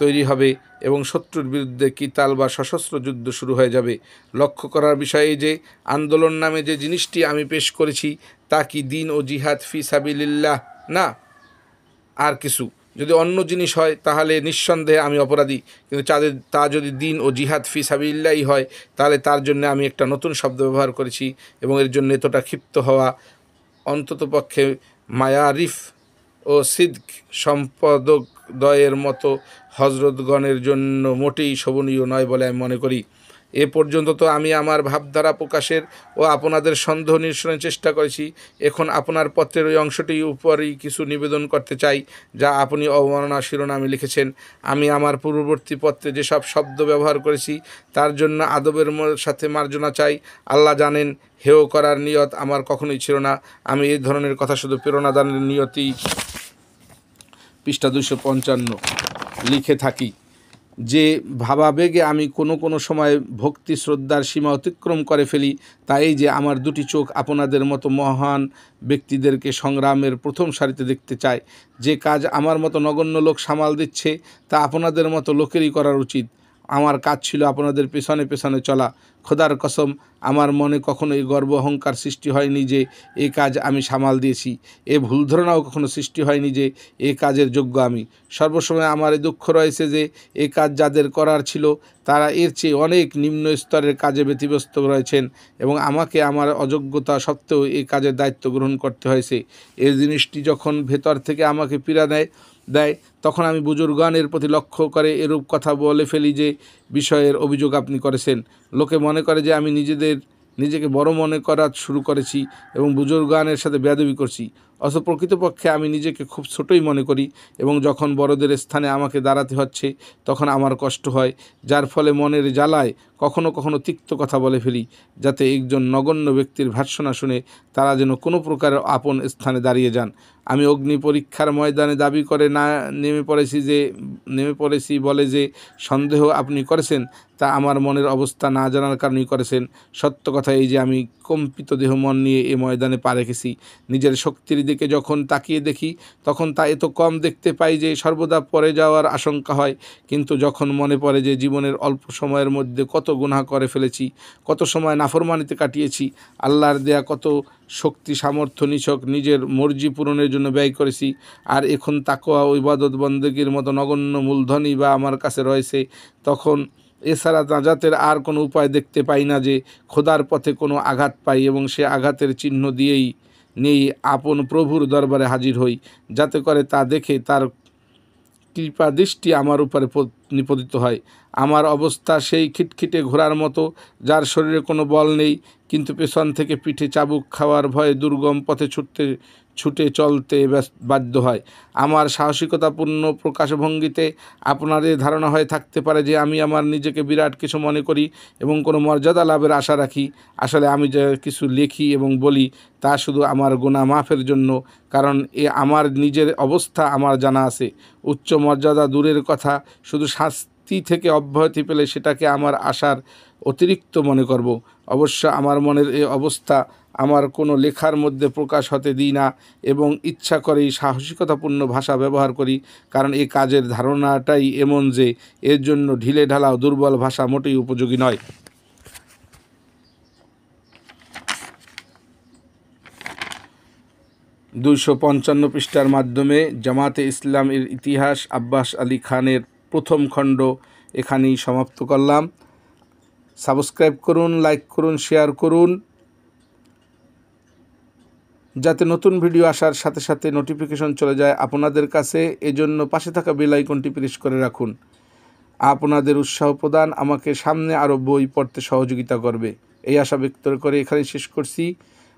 তৈরি হবে এবং শত্রুর বিরুদ্ধে কিতাল বা সশস্ত্র যুদ্ধ শুরু হয়ে যাবে। লক্ষ্য করার বিষয় যে আন্দোলন নামে যে জিনিসটি আমি পেশ করেছি তা কি দিন ও জিহাদ ফি সাবিলিল্লাহ না আর কিছু? যদি অন্য জিনিস হয় তাহলে নিঃসন্দেহে আমি অপরাধী, কিন্তু তা যদি দিন ও জিহাদ ফি সাবিলিল্লাহই হয়, তাহলে তার জন্য আমি একটা নতুন শব্দ ব্যবহার করেছি, এবং এর জন্য এতটা ক্ষিপ্ত হওয়া অন্ততপক্ষে মায়ারিফ ও সিদ্ক সম্পাদকদ্বয়ের মতো হজরতগণের জন্য মোটেই শোভনীয় নয় বলে আমি মনে করি। এ পর্যন্ত তো আমি আমার ভাবধারা প্রকাশের ও আপনাদের সন্দেহ নিরসনের চেষ্টা করেছি। এখন আপনার পত্রের ওই অংশটির উপরই কিছু নিবেদন করতে চাই, যা আপনি অবমাননা শিরোনামে লিখেছেন। আমি আমার পূর্ববর্তী পত্রে যেসব শব্দ ব্যবহার করেছি তার জন্য আদবের সাথে মার্জনা চাই। আল্লাহ জানেন, হেয় করার নিয়ত আমার কখনোই ছিল না। আমি এই ধরনের কথা শুধু প্রেরণাদানের নিয়তেই পৃষ্ঠা 255 লিখে থাকি। যে ভাবাবেগে আমি কোনো সময় ভক্তি শ্রদ্ধার সীমা অতিক্রম করে ফেলি, তাই যে আমার দুটি চোখ আপনাদের মতো মহান ব্যক্তিদেরকে সংগ্রামের প্রথম সারিতে দেখতে চায়। যে কাজ আমার মতো নগণ্য লোক সামাল দিচ্ছে তা আপনাদের মতো লোকেরই করার উচিত। আমার কাজ ছিল আপনাদের পেছনে পেছনে চলা। খোদার কসম, আমার মনে কখনো এই গর্ব অহংকার সৃষ্টি হয়নি যে এই কাজ আমি সামাল দিয়েছি। এ ভুল ধারণাও কখনো সৃষ্টি হয়নি যে এই কাজের যোগ্য আমি। সর্বসময় আমার এই দুঃখ রয়েছে যে এই কাজ যাদের করার ছিল তারা এর চেয়ে অনেক নিম্ন স্তরের কাজে ব্যতিব্যস্ত রয়েছেন এবং আমাকে আমার অযোগ্যতা সত্ত্বেও এই কাজের দায়িত্ব গ্রহণ করতে হয়েছে। এই জিনিসটি যখন ভেতর থেকে আমাকে পীড়া দেয় তখন আমি বুজুর্গানের প্রতি লক্ষ্য করে এরূপ কথা বলে ফেলি যে বিষয়ের অভিযোগ আপনি করেছেন। লোকে মনে করে যে আমি নিজেকে বড় মনে করা শুরু করেছি এবং বুজুর্গানের সাথে বেয়াদবি করছি, অথচ প্রকৃতপক্ষে আমি নিজেকে খুব ছোটই মনে করি এবং যখন বড়দের স্থানে আমাকে দাঁড়াতে হচ্ছে তখন আমার কষ্ট হয়, যার ফলে মনের জ্বালায় কখনো কখনো তিক্ত কথা বলে ফেলি, যাতে একজন নগণ্য ব্যক্তির ভর্ৎসনা শুনে তারা যেন কোনো প্রকারের আপন স্থানে দাঁড়িয়ে যান। আমি অগ্নি পরীক্ষার ময়দানে দাবি করে নেমে পড়েছি বলে যে সন্দেহ আপনি করেছেন তা আমার মনের অবস্থা না জানার কারণেই করেছেন। সত্য কথা এই যে আমি কম্পিত দেহ মন নিয়ে এ ময়দানে পা রেখেছি। নিজের শক্তির দিকে যখন তাকিয়ে দেখি তখন তা এত কম দেখতে পাই যে সর্বদা পড়ে যাওয়ার আশঙ্কা হয়। কিন্তু যখন মনে পড়ে যে জীবনের অল্প সময়ের মধ্যে কত গুনাহ করে ফেলেছি, কত সময় নাফরমানিতে কাটিয়েছি, আল্লাহর দেয়া কত শক্তি সামর্থ্য নিছক নিজের মর্জি পূরণের জন্য ব্যয় করেছি, আর এখন তাকওয়া ও ইবাদত বন্দেগীর মতো নগণ্য মূলধনই বা আমার কাছে রয়েছে, তখন এছাড়া নাজাতের আর কোনো উপায় দেখতে পাই না যে খোদার পথে কোনো আঘাত পাই এবং সে আঘাতের চিহ্ন নিয়েই আপন প্রভুর দরবারে হাজির হই, যাতে করে তা দেখে তার কৃপা দৃষ্টি আমার উপরে নিপতিত হয়। আমার অবস্থা সেই খিটখিটে ঘোড়ার মতো, যার শরীরে কোনো বল নেই কিন্তু পেছন থেকে পিঠে চাবুক খাওয়ার ভয়ে দুর্গম পথে ছুটে চলতে বাধ্য হয়। আমার সাহসিকতাপূর্ণ প্রকাশভঙ্গিতে আপনাদের ধারণা হয়ে থাকতে পারে যে আমি আমার নিজেকে বিরাট কিছু মনে করি এবং কোনো মর্যাদা লাভের আশা রাখি। আসলে আমি যা কিছু লিখি এবং বলি তা শুধু আমার গুনাহ মাফের জন্য, কারণ আমার নিজের অবস্থা আমার জানা আছে। উচ্চ মর্যাদা দূরের কথা, শুধু শাস্তি থেকে অব্যাহতি পেলে সেটাকে আমার আশার অতিরিক্ত মনে করব। অবশ্য আমার মনের এই অবস্থা আমার কোনো লেখার মধ্যে প্রকাশ হতে দিই না এবং ইচ্ছা করেই সাহসিকতাপূর্ণ ভাষা ব্যবহার করি, কারণ এই কাজের ধারণাটাই এমন যে এর জন্য ঢিলে ঢালা ও দুর্বল ভাষা মোটেই উপযোগী নয়। 255 পৃষ্ঠার মাধ্যমে জামাতে ইসলামের ইতিহাস আব্বাস আলী খানের প্রথম খণ্ড এখানেই সমাপ্ত করলাম। সাবস্ক্রাইব করুন, লাইক করুন, শেয়ার করুন, যাতে নতুন ভিডিও আসার সাথে সাথে নোটিফিকেশন চলে যায় আপনাদের কাছে। এজন্য পাশে থাকা বেল আইকনটি প্রেস করে রাখুন। আপনাদের উৎসাহ প্রদান আমাকে সামনে আরও বই পড়তে সহযোগিতা করবে, এই আশা ব্যক্ত করে এখানেই শেষ করছি।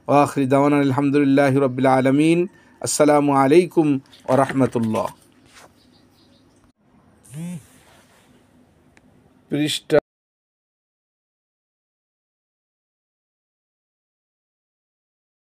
ওয়াখির দাওয়ানা আলহামদুলিল্লাহি রাব্বিল আলামিন। আসসালামু আলাইকুম ওয়া রাহমাতুল্লাহ। পৃষ্ঠা